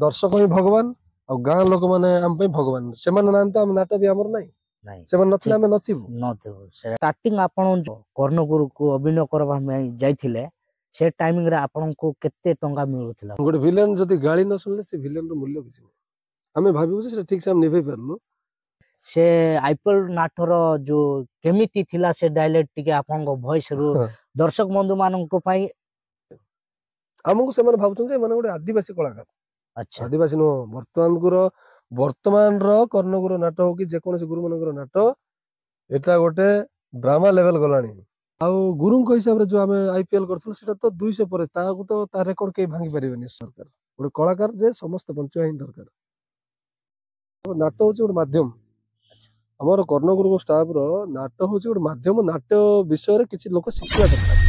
दर्शक ही भगवान और गाँ लोक मैंने आम भगवान से नाट भी आमर ना स्टार्टिंग आपण कर्णगुरु को अभिनय करबा में जाइथिले से टाइमिंग रे आपन को केते टंका मिलुथिला गोटे विलेन जदी गाली न सुनले से विलेन रो मूल्य किछ नै हमें भाबिबो से ठीक से हम निभे परलु से आईपीएल नाटर जो केमिति थिला से डायलेक्ट टिके आपन को वॉइस रो दर्शक बंधु मानन को पई हमको से मन भाबुछन जे मन गोटे आदिवासी कलाकार अच्छा आदिवासी नो वर्तमान रो कर्णगुरु नाट हो कि जे कोन से गुरु मनकर नाट एटा गोटे ड्रामा लेवल गलानी आउ गुरु को हिसाब रे जो हमें आईपीएल करथल सेटा तो 200 पर ताकू तो ता रेकॉर्ड के भांगी परिबेनी सरकार गोटे कलाकार जे समस्त बंचवा ही दरकार नाट होची गोटे माध्यम हमर कर्णगुरु को स्टाफ रो नाट होची गोटे माध्यम नाट्य विषय रे किछि लोक शिक्षा दरकार।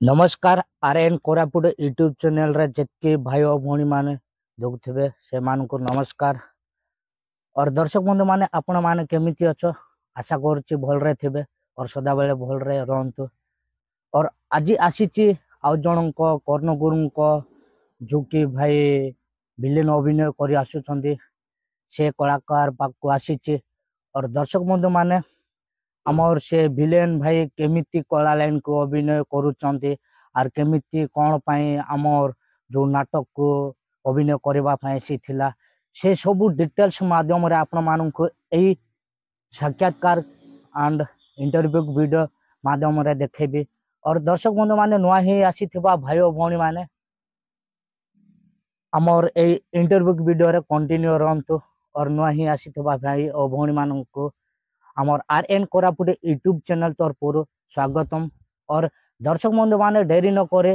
नमस्कार आरएन कोरापुट यूट्यूब चैनल रे जत्के भाई और भौणी माने देखुथिबे से मान को नमस्कार और दर्शक बंधु माने आपण माने केमिति अछो आशा करछि भल रे थिबे और सदा बेले भल रे रहंतु और आज आसीछि आउ जणन को कर्णगुरु को जो कि भाई विलेन अभिनय करि आसुछंदी से कलाकार पाक आसीछि और दर्शक बंधु माने आमर से विलेन भाई केमिति कला लाइन को अभिनय करूछंती आर केमिति कोन पई आमर जो नाटक को अभिनय करबा पई सी थिला से सब डिटेल्स माध्यम रे आपण मानन को एई साक्षात्कार एंड इंटरव्यू वीडियो माध्यम रे देखेबी और दर्शक बंधु माने नुआ ही आसीथिबा भाई और भौणी माने आमर एई इंटरव्यू वीडियो रे कंटिन्यू रहंतु और नुआ ही आसीथिबा भाई और भौणी मानन को आमर आरएन कोरापुट यूट्यूब चैनल तरफर स्वागतम और दर्शक बंधु माने देरी न करे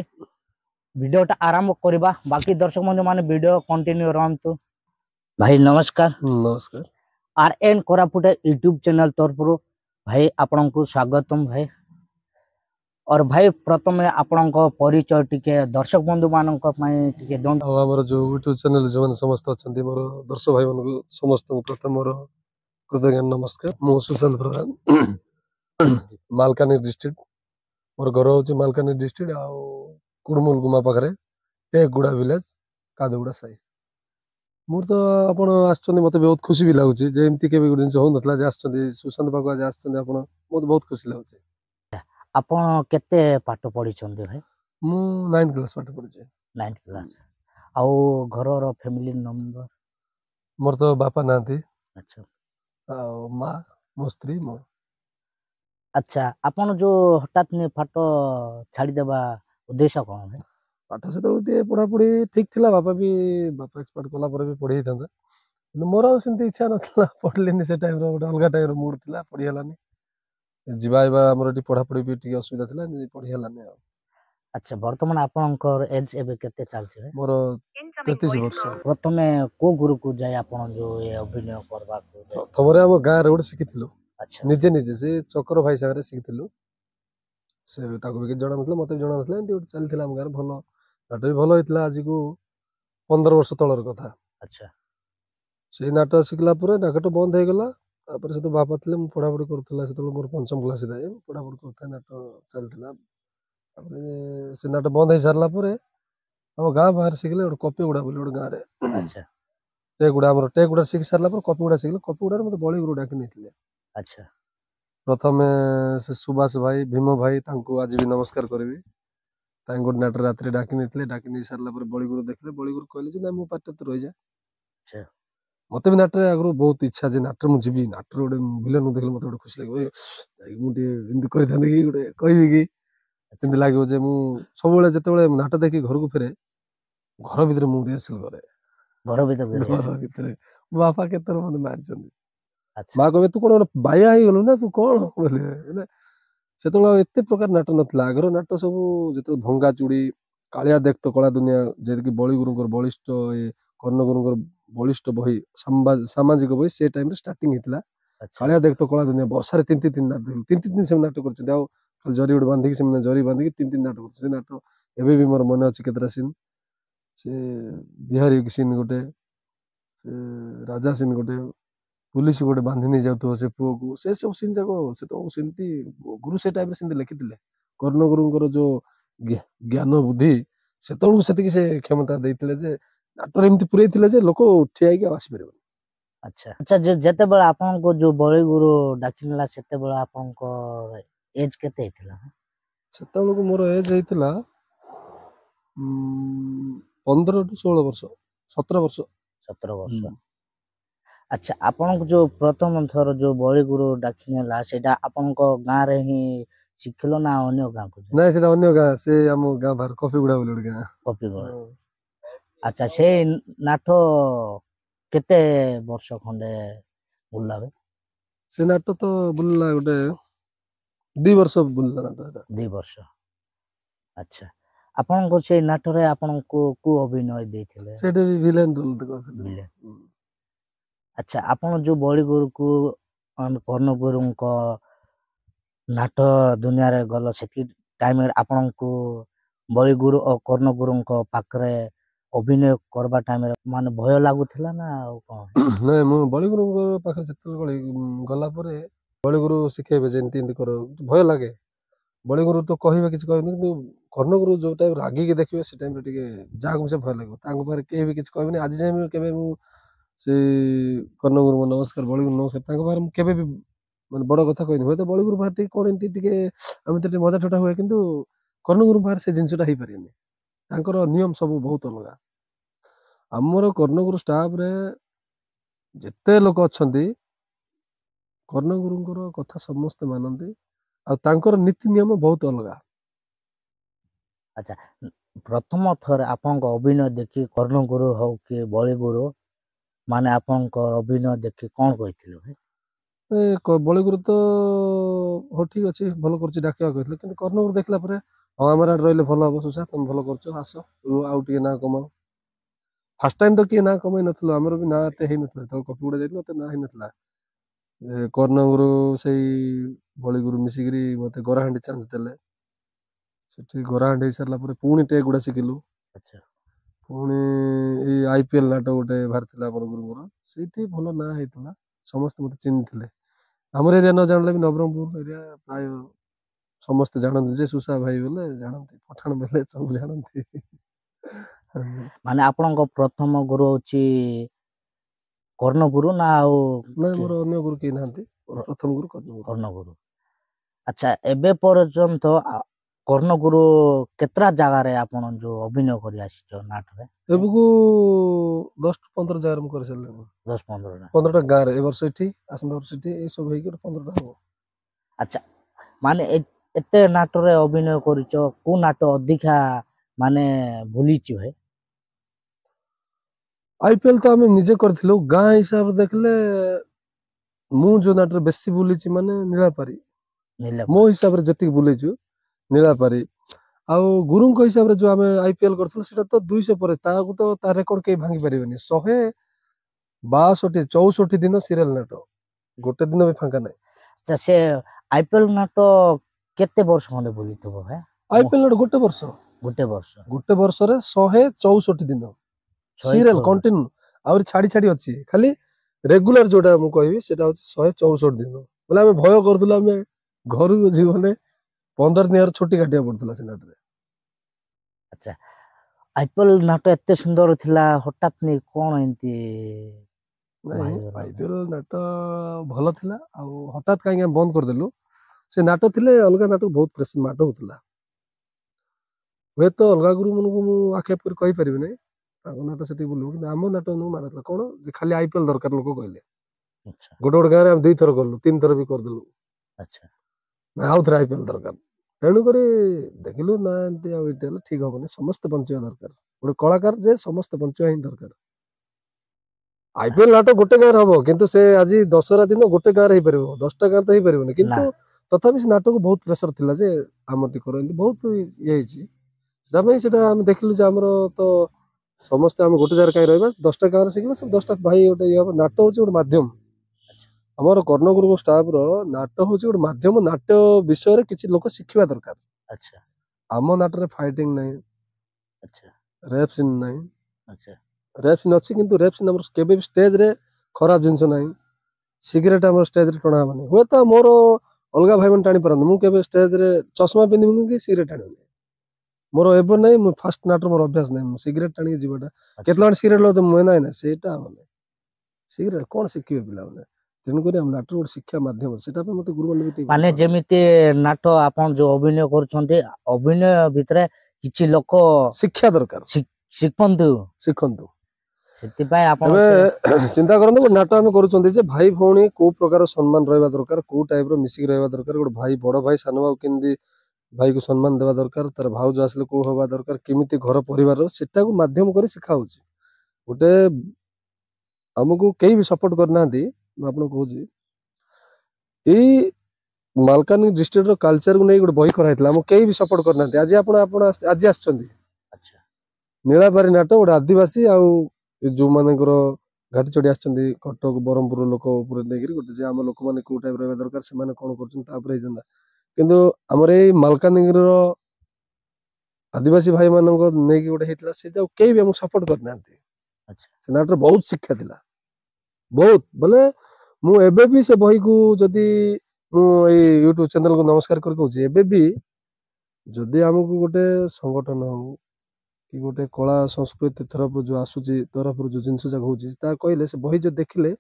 वीडियोटा आरंभ करबा बाकी दर्शक बंधु माने वीडियो कंटिन्यू रहंतु भाई नमस्कार नमस्कार आरएन कोरापुट यूट्यूब चैनल तरफर भाई आपन को स्वागतम भाई और भाई प्रथम आपन को परिचय टिके दर्शक बंधु मानन को पई टिके दोन हमर जो यूट्यूब चैनल जो समस्त अछंती मोर दर्शक भाई मन को समस्त प्रथम मोर कृतज्ञ नमस्कार मो सुशांत प्रधान मालकानी डिस्ट्रिक्ट मोर घर होची मालकानी डिस्ट्रिक्ट आ कुड़मुल गुमा पाखरे टेकगुड़ा विलेज कादगुड़ा साई मोर तो आपण आछचंदी मते बहुत खुशी भी लागुची जे एमती के भी गुड जिंस हो नथला जे आछचंदी सुशांत बाबू आज आछचंदी आपण मते बहुत खुशी लागुची आपण केते पाठ पढी छंदी भाई मु 9th क्लास पाठ पढी 9th क्लास आ घर रो फैमिली नंबर मोर तो बापा नांती अच्छा माँ मो स्त्री मो अच्छा आपण जो हठात ने फाटो छाड़ी देबा उद्देश्य कोन है पाठ से तो पढ़ा पढ़ी ठीक थिला बापा एक्सपर्ट कला पर भी पढ़ी था मोर सेमती इच्छा नथला पढ़लिनी से टाइम रो गोटे अलगा टाइम रो मूड थिला पढ़ी हलानी जीवा आइबा हमर एटी पढ़ा पढ़ी भी ठीक असुविधा थिला पढ़ी हलानी अच्छा वर्तमान आपनकर एज एबे केते चल छै मोर 33 वर्ष प्रथमे को गुरु को जाय आपण जो ये अभिनय करबा को थमरे हम गाँ रे गोटे सिखिथिलु अच्छा निजे निजे से चक्र भाई सागरे सिखिथिलु से ताको भी जणा नथला मते जणा नथला एंती गोटे चलथिला हम गाँ भलो नाटक भी भलो हितला आज को 15 वर्ष तलर कथा अच्छा से नाटक सिखला परे नाटक बंद हे गला तापर से तो बापा थले मु पढ़ा पढ़ी करथला से तो मोर पंचम क्लास दाए पढ़ा पढ़ी करथा नाटक चलथिला तापर से नाटक बंद हे सरला परे हम गाँ बाहर सिखले गोटे कॉपी गुड़ा बोली गोटे गाँ रे अच्छा टेकगुड़ा हमर टेकगुड़ा सिख सरला पर कॉपी गुड़ा सिखले कॉपी गुड़ा मते बळी गुरु डाकी नेथिले अच्छा प्रथम से सुभाष भाई भीम भाई तांको आज भी नमस्कार करबी तांको नाटर रात्रि डाकी नेथिले डाकी नै सरला पर बळी गुरु देखले बळी गुरु कहले जे ना मो पाट तो रहि जा अच्छा मते भी नाटर आगरो बहुत इच्छा जे नाटर मु जीबी नाटर गोटे विलेन देखले मते गोटे खुशी लागो जाई मु दे इंदु करि थाने की गोटे कहबी की इंदु लागो जे मु सब बेले जते बेले नाटक देखि घर को फेरे घर भीतर मु रिहर्सल करे घर भीतर बापा केतर मते मार चंदी अच्छा मां कहबे तू कोन बाया ही गलो ना तू कोन बोले से तो एते प्रकार नाटक नथला आगर नाटक सब जते भंगा चूड़ी कालिया देख तो कला दुनिया जे कि बळी गुरुंकर बलिष्ठ ए कर्ण गुरुंकर बलिष्ठ बही सामाजिक बही से टाइम रे स्टार्टिंग हितला कालिया देख तो कला दुनिया वर्षा रे तीन तीन से नाटक करछ दाओ जरी उड बांधी से जरी बांधी तीन नाटक करछ से नाटक एबे भी मोर मन अछि केतरा सीन से बिहारी सीन गोटे से राजा सीन गोटे पुलिस गोटे बांधी नहीं जाऊ से पुओ को से सब सीन जाको से तो सेमती गुरु से टाइम रे सेमती लिखिथिले कर्ण गुरुंकर जो ଜ୍ଞାନ ବୁଦ୍ଧି ସେତେବେଳକୁ ସେତିକି ସେ କ୍ଷମତା ଦେଇଥିଲେ ଯେ ନାଟରେ ଏମିତି ପୁରେଇଥିଲେ ଯେ ଲୋକ ଠିଆ ହେଇକି ଆଉ ଆସିପାରିବନି। ଆଚ୍ଛା ଆଚ୍ଛା ଯେତେବେଳେ ଆପଣଙ୍କୁ ଯୋଉ ବଳିଗୁରୁ ଡାକିନେଲା ସେତେବେଳେ ଆପଣଙ୍କ ଏଜ କେତେ ହେଇଥିଲା? ସେତେବେଳକୁ ମୋର ଏଜ ହେଇଥିଲା 15 ରୁ 16 ବର୍ଷ 17 ବର୍ଷ। 17 ବର୍ଷ। ଆଚ୍ଛା ଆପଣଙ୍କୁ ଯୋଉ ପ୍ରଥମ ଥର ଯୋଉ ବଳିଗୁରୁ ଡାକିନେଲା ସେଇଟା ଆପଣଙ୍କ ଗାଁରେ ହିଁ ଶିଖିଲ ନା ଅନ୍ୟ ଗାଁକୁ? ନାଇଁ ସେଟା ଅନ୍ୟ ଗାଁ, ସେ ଆମ ଗାଁ ବାହାର କଫିଗୁଡା ବୋଲି ଗୋଟେ ଗାଁ। କପିଗୋଳ। ଆଚ୍ଛା ସେଇ ନାଟ କେତେ ବର୍ଷ ଖଣ୍ଡେ ବୁଲିଲା? ସେ ନାଟ ତ ବୁଲିଲା ଗୋଟେ 2 ବର୍ଷ ବୁଲିଲା ନାଟ ଏଟା। 2 ବର୍ଷ। ଆଚ୍ଛା ଆପଣଙ୍କୁ ସେଇ ନାଟରେ ଆପଣଙ୍କୁ କୋଉ ଅଭିନୟ ଦେଇଥିଲେ? ସେଇଟା ବି ଭିଲେନ ରୋଲ କରିଥିଲି। ଆଚ୍ଛା ଆପଣ ଯୋଉ ବଳିଗୁରୁକୁ କର୍ଣ୍ଣଗୁରୁଙ୍କ ନାଟ ଦୁନିଆରେ ଗଲ ସେତିକି ଟାଇମରେ ଆପଣଙ୍କୁ ବଳିଗୁରୁ ଓ କର୍ଣ୍ଣଗୁରୁଙ୍କ ପାଖରେ ଅଭିନୟ କରିବା ଟାଇମରେ ମାନେ ଭୟ ଲାଗୁଥିଲା ନା ଆଉ କଣ? ନାଇଁ ମୁଁ ବଳିଗୁରୁଙ୍କ ପାଖରେ ଯେତେବେଳେ ଗଲା ପରେ ବଳିଗୁରୁ ଶିଖେଇବେ ଯେ ଏମିତି କର, ଭୟ ଲାଗେ। ବଳିଗୁରୁ ତ କହିବେ କିଛି କହିବେନି, କିନ୍ତୁ କର୍ଣ୍ଣଗୁରୁ ଯୋଉ ଟାଇମ ରାଗିକି ଦେଖିବେ ସେ ଟାଇମରେ ଟିକେ ଯାହାକୁ ସେ ଭୟ ଲାଗିବ। ତାଙ୍କ ପାଖରେ କେହି ବି କିଛି କହିବେନି। ଆଜି ଯାଏଁ କେବେ ମୁଁ ସେ କର୍ଣ୍ଣଗୁରୁଙ୍କୁ ନମସ୍କାର ବଳିଗୁରୁ ନମସ୍କାର ତାଙ୍କ ପାଖରେ ମୁଁ କେବେ ବି ମାନେ ବଡ କଥା କହିନି। ହୁଏତ ବଳିଗୁରୁ ପାଖରେ ଟିକେ କଣ ଏମିତି ଟିକେ ଆମେ ଟିକେ ମଜା ଠଟା ହୁଏ, କିନ୍ତୁ କର୍ଣ୍ଣଗୁରୁ ପାଖରେ ସେ ଜିନିଷଟା ହେଇପାରିବନି। ତାଙ୍କର ନିୟମ ସବୁ ବହୁତ ଅଲଗା। ଆମର କର୍ଣ୍ଣଗୁରୁ ଷ୍ଟାଫରେ ଯେତେ ଲୋକ ଅଛନ୍ତି କର୍ଣ୍ଣଗୁରୁଙ୍କର କଥା ସମସ୍ତେ ମାନନ୍ତି, ଆଉ ତାଙ୍କର ନୀତି ନିୟମ ବହୁତ ଅଲଗା। ଆଚ୍ଛା ପ୍ରଥମ ଥର ଆପଣଙ୍କ ଅଭିନୟ ଦେଖି କର୍ଣ୍ଣଗୁରୁ ହଉ କି ବଳିଗୁରୁ ମାନେ ଆପଣଙ୍କ ଅଭିନୟ ଦେଖି କଣ କହିଥିଲେ? ବଳିଗୁରୁ ତ ହଉ ଠିକ ଅଛି ଭଲ କରୁଛି ଡାକିବାକୁ କହିଥିଲେ, କିନ୍ତୁ କର୍ଣ୍ଣଗୁରୁ ଦେଖିଲା ପରେ ହଁ ଆମର ଆଡେ ରହିଲେ ଭଲ ହବ ସୁଶା, ତମେ ଭଲ କରୁଛ ଆସ ଆଉ ଟିକେ ନାଁ କମାଅ। ଫାଷ୍ଟ ଟାଇମ ତ କିଏ ନାଁ କମେଇ ନଥିଲୁ, ଆମର ବି ନାଁ ଏତେ ହେଇନଥିଲା। ଯେତେବେଳେ କପିଗୁଡା ଯାଇଥିଲୁ ଏତେ ନାଁ ହେଇନଥିଲା। କର୍ଣ୍ଣଗୁରୁ ସେଇ ବଳିଗୁରୁ ମିଶିକିରି ମତେ ଗରାହାଣ୍ଡି ଚାନ୍ସ ଦେଲେ। ସେଠି ଗରାହାଣ୍ଡି ହେଇସାରିଲା ପରେ ପୁଣି ଟେକ୍ ଗୁଡା ଶିଖିଲୁ। ଆଚ୍ଛା ପୁଣି ଏଇ IPL ନାଟକ ଗୋଟେ ବାହାରିଥିଲା ଆମର ଗୁରୁଙ୍କର, ସେଇଠି ଭଲ ନାଁ ହେଇଥିଲା। ସମସ୍ତେ ମତେ ଚିହ୍ନିଥିଲେ। ଆମର ଏରିଆ ନ ଜାଣିଲେ ବି ନବରଙ୍ଗପୁର ଏରିଆ ପ୍ରାୟ ସମସ୍ତେ ଜାଣନ୍ତି ଯେ ସୁଶା ଭାଇ ବୋଲେ ଜାଣନ୍ତି, ପଠାଣ ବୋଲେ ସବୁ ଜାଣନ୍ତି। ମାନେ ଆପଣଙ୍କ ପ୍ରଥମ ଗୁରୁ ହଉଛି କର୍ଣ୍ଣଗୁରୁ ନା ଆଉ ନାଇଁ ମୋର ଅନ୍ୟ ଗୁରୁ କେହି ନାହାନ୍ତି, ପ୍ରଥମ ଗୁରୁ କର୍ଣ୍ଣଗୁରୁ। ଆଚ୍ଛା ଏବେ ପର୍ଯ୍ୟନ୍ତ କର୍ଣ୍ଣଗୁରୁ କେତେଟା ଜାଗାରେ ଆପଣ ଯୋଉ ଅଭିନୟ କରି ଆସିଛ ନାଟରେ? ଏବେକୁ 10-15 ଜାଗାରେ ମୁଁ କରିସାରିଲିଣି। 10-15ଟା 15ଟା ଗାଁରେ, ଏ ବର୍ଷ ଏଠି ଆସନ୍ତା ବର୍ଷ ଏଠି, ଏଇ ସବୁ ହେଇକି 15ଟା ହବ। ଆଚ୍ଛା ମାନେ ଏତେ ନାଟରେ ଅଭିନୟ କରିଛ, କୋଉ ନାଟ ଅଧିକା ମାନେ ଭୁଲିଛି ଭାଇ? IPL ତ ଆମେ ନିଜେ କରିଥିଲୁ। ଗାଁ ହିସାବରେ ଦେଖିଲେ ମୁଁ ଯୋଉ ନାଟରେ ବେଶୀ ବୁଲିଛି ମାନେ ନୀଳାପାରି। ମୋ ହିସାବରେ ଯେତିକି ବୁଲିଛୁ ନୀଳାପାରି। ଆଉ ଗୁରୁଙ୍କ ହିସାବରେ ଯୋଉ ଆମେ IPL କରିଥିଲୁ ସେଟା ତ 200 ପରେ, ତାକୁ ତ ତା ରେକର୍ଡ କେହି ଭାଙ୍ଗି ପାରିବେନି। 162-64 ଦିନ ସିରିଏଲ ନାଟ, ଗୋଟେ ଦିନ ବି ଫାଙ୍କା ନାହିଁ। ସେ IPL ନାଟ କେତେ ବର୍ଷ ଖଣ୍ଡେ ବୁଲିଥିବ ଭାଇ? IPL ନାଟ ଗୋଟେ ବର୍ଷ, ଗୋଟେ ବର୍ଷରେ 164 ଦିନ ସିରିଏଲ କଣ୍ଟିନ୍ୟୁ। ଆହୁରି ଛାଡି ଛାଡି ଅଛି, ଖାଲି ରେଗୁଲାର ଯୋଉଟା ମୁଁ କହିବି ସେଟା ହଉଛି 164 ଦିନ। ବୋଲେ ଆମେ ଭୟ କରୁଥିଲୁ, ଆମେ ଘରକୁ ଯିବୁନେ 15 ଦିନର ଛୁଟି କାଟିବାକୁ ପଡୁଥିଲା ସେ ନାଟରେ। ଆଚ୍ଛା IPL ନାଟ ଏତେ ସୁନ୍ଦର ଥିଲା, ହଠାତ୍ ନେଇ କଣ ଏମିତି? ନାଇଁ IPL ନାଟ ଭଲ ଥିଲା, ଆଉ ହଠାତ୍ କାହିଁକି ଆମେ ବନ୍ଦ କରିଦେଲୁ। ସେ ନାଟ ଥିଲେ ଅଲଗା ନାଟକୁ ବହୁତ ପ୍ରେସର ନାଟ ହଉଥିଲା। ହୁଏତ ଅଲଗା ଗୁରୁ ମାନଙ୍କୁ ମୁଁ ଆକ୍ଷେପ କରି କହିପାରିବି ନାହିଁ, ତାଙ୍କ ନାଟ ସେତିକି ବୁଲିବୁ, କିନ୍ତୁ ଆମ ନାଟ ଥିଲା କଣ ଯେ ଖାଲି IPL ଦରକାର ଲୋକ କହିଲେ। ଗୋଟେ ଗୋଟେ ଗାଁରେ ଆମେ 2 ଥର କଲୁ, 3 ଥର ବି କରିଦେଲୁ। ଆଉ ଥରେ IPL ଦରକାର। ତେଣୁକରି ଦେଖିଲୁ ନା ଏମିତି ଆଉ ଏଇଟା ହେଲେ ଠିକ ହବନି, ସମସ୍ତେ ବଞ୍ଚିବା ଦରକାର। ଗୋଟେ କଳାକାର ଯେ ସମସ୍ତେ ବଞ୍ଚିବା ହିଁ ଦରକାର। IPL ନାଟ ଗୋଟେ ଗାଁରେ ହବ, କିନ୍ତୁ ସେ ଆଜି ଦଶହରା ଦିନ ଗୋଟେ ଗାଁରେ ହେଇପାରିବ, 10ଟା ଗାଁରେ ତ ହେଇପାରିବନି। କିନ୍ତୁ ତଥାପି ସେ ନାଟକୁ ବହୁତ ପ୍ରେସର ଥିଲା ଯେ ଆମର ଟିକେ ଏମିତି ବହୁତ ଇଏ ହେଇଛି। ସେଟା ପାଇଁ ସେଟା ଆମେ ଦେଖିଲୁ ଯେ ଆମର ତ ସମସ୍ତେ ଆମେ ଗୋଟେ ଜାଗାରେ କାହିଁ ରହିବା, 10ଟା ଗାଁରେ ଶିଖିଲେ ସବୁ 10ଟା ଭାଇ ଗୋଟେ ଇଏ ହବ। ନାଟ ହଉଛି ଗୋଟେ ମାଧ୍ୟମ। ଆମର କର୍ଣ୍ଣଗୁରୁଙ୍କ ଷ୍ଟାଫ ର ନାଟ ହଉଛି ଗୋଟେ ମାଧ୍ୟମ, ନାଟ୍ୟ ବିଷୟରେ କିଛି ଲୋକ ଶିଖିବା ଦରକାର। ଆମ ନାଟରେ ଫାଇଟିଂ ନାହିଁ, ରେପ୍ ସିନ୍ ନାହିଁ। ରେପ୍ ସିନ୍ ଅଛି, କିନ୍ତୁ ରେପ୍ ସିନ୍ ଆମର କେବେ ବି ଷ୍ଟେଜରେ ଖରାପ ଜିନିଷ ନାହିଁ। ସିଗାରେଟ ଆମର ଷ୍ଟେଜରେ ଟଣା ହବନି। ହୁଏତ ମୋର ଅଲଗା ଭାଇମାନେ ଟାଣି ପାରନ୍ତି, ମୁଁ କେବେ ଷ୍ଟେଜରେ ଚଷମା ପିନ୍ଧିବିନି କି ସିଗାରେଟ ଟାଣିବିନି। मोर एबो नहीं मु फास्ट नाटर मोर अभ्यास नहीं मु सिगरेट टाणी जीवटा केतला सिगरेट लो तो मुए नाही ना सेटा होने सिगरेट कोन शिखिबे पिला माने तेन करी हम नाटर गोटे शिक्षा माध्यम सेटा पे मते गुरु माने माने जेमिति नाट आपण जो अभिनय करछन्ते अभिनय भितरे किछि लोक शिक्षा दरकार शिखंतु सेति पाए आपण चिंता करंतु नाट हम करूछन्ते जे भाई भौणी को प्रकार सम्मान रहबा दरकार को टाइप रो मिसिक रहबा दरकार गोटे भाई बड़ भाई सान भाई केंदी भाई को सम्मान देवा दरकार तार भाउज आसले को होबा दरकार केमिति घर परिवार सेटा को माध्यम करी शिखा होची गोटे हमको कई भी सपोर्ट करना आपन कहूँ यही मालकानगिरी डिस्ट्रिक्ट रो कल्चर को नहीं गोटे बही कराइला हम कई भी सपोर्ट करना आज आज आछंती अच्छा नीलापारी नाट गोटे आदिवासी आउ जो मानकर घाटी चढ़ी आछंती कटक बरहमपुर लोक ऊपर नहीं गोटे जे आम लोक मैंने को टाइप रहा दरकार से कौन कर किंतु आमर ये मालकानगिरी रो आदिवासी भाई मान नहीं गोटे होता से कई भी हमको सपोर्ट करना अच्छा से नाटर बहुत शिक्षा थिला बहुत बोले मु एबे भी से बही को जदी मु यूट्यूब चैनल को नमस्कार कर कहूँ एबे भी जदी हमको गोटे संगठन हो कि गोटे कला संस्कृति तरफ जो आसुची तरफ जो जिनस जाक होची ता कहले से बही जो देखिले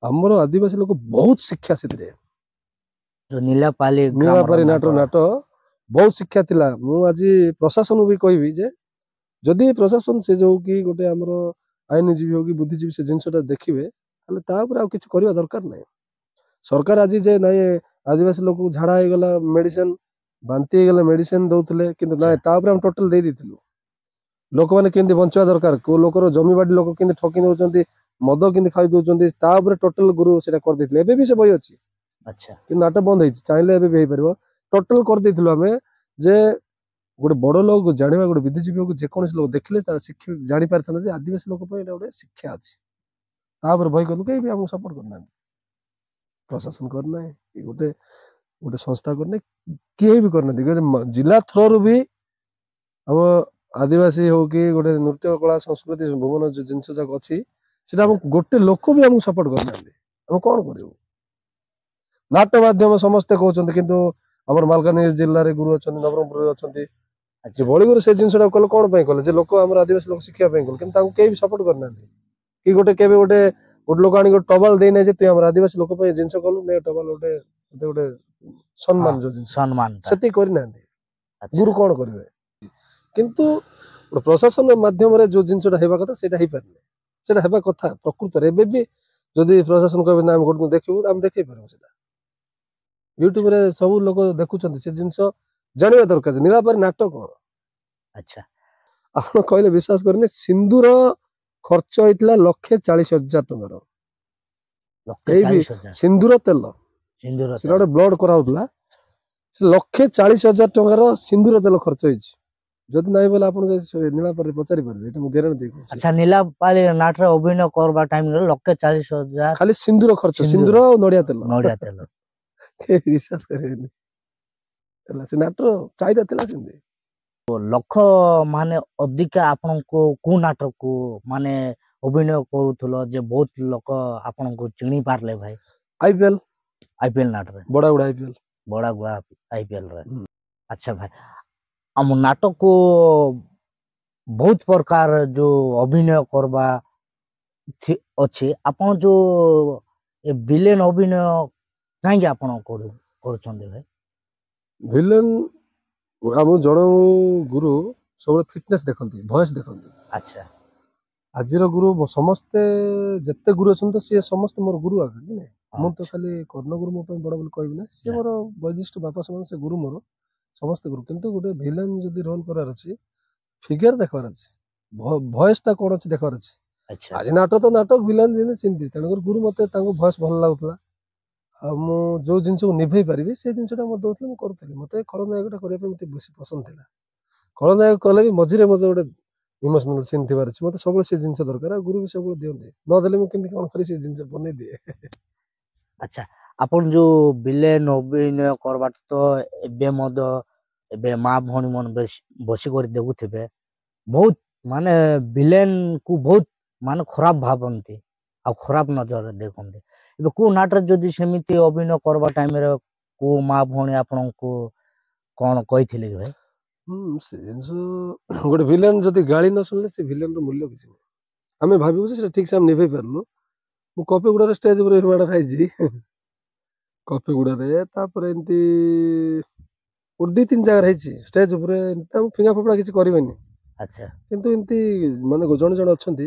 हमर आदिवासी लोक बहुत शिक्षा से जो नीलापाली नाटर नाट बहुत शिक्षा थिला मु आज प्रशासन भी कहबी जे जदि प्रशासन से जो कि गोटे हमर आईनजीवी हो कि बुद्धिजीवी से जिनसटा देखिए किसी करवा दरकार नहीं सरकार आज जे ना आदिवासी लोक झाड़ा हो गला मेडिसिन बांती हो मेडिसिन दौले किंतु ना हम टोटल दे देथिलु लोक मैंने केंदी बंचवा दरकार को लोकर जमी बाड़ी लोक केंदी ठकी दउचंती मद केंदी खाई दउचंती टोटल गुरु सेटा कर देथिले एबे भी से बही अछि अच्छा कि नाटक बंद होइछि चाहिले एबे भी हे परबो टोटल कर देथिलु हमें जे गोटे बड़ लोक जाना गोटे विधिजीवी को जेको लोग देखले शिक्षा जानी पारि आदिवासी लोक गोटे शिक्षा अच्छी बही कलु कहीं भी हमको सपोर्ट करना प्रशासन करना कि गोटे गोटे संस्था करना किए भी करना जिला थ्रो भी हम आदिवासी हो कि गोटे नृत्य कला संस्कृति भुवन जो जिनस जाक अच्छी गोटे लोक भी हमको सपोर्ट करना हम कौन करूँ नाट्य माध्यम समस्ते कहते किंतु आम मालकानगिरी जिले में गुरु अच्छा नवरंगपुर अच्छा बड़ी गुरु से जिनसा कल कौन कले लोक आम आदिवासी लोक शिक्षा कले कहीं भी सपोर्ट करना कि गोटे केवे गोटे गोटे लोक आनी गोटे टबल देना तु आम आदिवासी लोक जिनस कलु नहीं टबल गोटे गोटे सम्मान जो सम्मान से करना गुरु कौन करेंगे किंतु प्रशासन माध्यम जो जिनसा होगा कथा से पारने से कथा प्रकृत एवं भी जदि प्रशासन कहे ना गोटे देखू आम देखे पार यूट्यूब रे सब लोग देखुं से जिनस जानवा दरकार नीलापारी नाटक कौन अच्छा आप कहले विश्वास करने सिंदूर खर्च होता 1,40,000 टकर सिंदूर तेल गोटे ब्लड कराला 1,40,000 टकर सिंदूर तेल खर्च होती जदि नहीं बोले आप नीलापारी पचारि पारे ग्यारंटी अच्छा नीलापारी नाट अभिनय करबा टाइम 1,40,000 खाली सिंदूर खर्च सिंदूर और नड़िया तेल विश्वास करेनि से नाटर चाहिदा थिला सिंदे लक्ष माने अधिका आपन को को नाटक को माने अभिनय करूथलो जे बहुत लोक आपन को चिनी पारले भाई आईपीएल नाटक बड़ा गुड़ा आईपीएल रे अच्छा भाई हम नाटक को बहुत प्रकार जो अभिनय करबा अच्छे आपन जो विलेन अभिनय कहीं आपन करूछंदे भाई विलेन आम जन गुरु सब फिटनेस देखती वॉइस देखती अच्छा आज गुरु समस्ते जिते गुरु अच्छा सी समस्त मोर गुरु आगे मुझे तो खाली कर्ण गुरु मो बड़ बोली कहबी ना सी मोर वैशिष्ट बापा समान से गुरु मोर समस्त गुरु किंतु गोटे विलेन जदि रोल करार अच्छी फिगर देखार अच्छी वॉइसटा कौन अच्छी देखार अच्छी अच्छा आज नाटक तो नाटक विलेन चिंती तेणुकर गुरु मत वॉइस भल लगुला जो जिन को निभे पारि से जिनसा मत दौले करूँ मत खलनायक करने मत बेस पसंद था खलनायक कले भी मझे मत गोटे इमोशनल सीन थी मत सब से जिन दरकार गुरु भी सब दिखते नदेले मुझे कौन कर जिन बन दिए अच्छा अपन जो विलेन अभिनय करवा तो एबे माँ भौणी मन बसिक देखुवे बहुत माने विलेन को बहुत माने खराब भावती आ खराब नजर देखते एबे को नाटक जदि सेमिति अभिनय करवा टाइम रे को माँ भौणी आपन को कौन कही भाई ସେ ଜିନିଷ ଗୋଟେ ଭିଲେନ ଯଦି ଗାଳି ନ ଶୁଣିଲେ ସେ ଭିଲେନର ମୂଲ୍ୟ କିଛି ନାହିଁ। ଆମେ ଭାବିବୁ ଯେ ସେଟା ଠିକ ସେ ଆମେ ନିଭେଇ ପାରିଲୁ। ମୁଁ କପିଗୁଡାରେ ଷ୍ଟେଜ ଉପରେ ମାଡ଼ ଖାଇଛି କପିଗୁଡାରେ, ତାପରେ ଏମିତି ଗୋଟେ 2-3 ଜାଗାରେ ହେଇଛି ଷ୍ଟେଜ ଉପରେ। ଏମିତି ଆମ ଫିଙ୍ଗା ଫୋପଡ଼ା କିଛି କରିବେନି, ଆଚ୍ଛା କିନ୍ତୁ ଏମିତି ମାନେ ଜଣେ ଜଣେ ଅଛନ୍ତି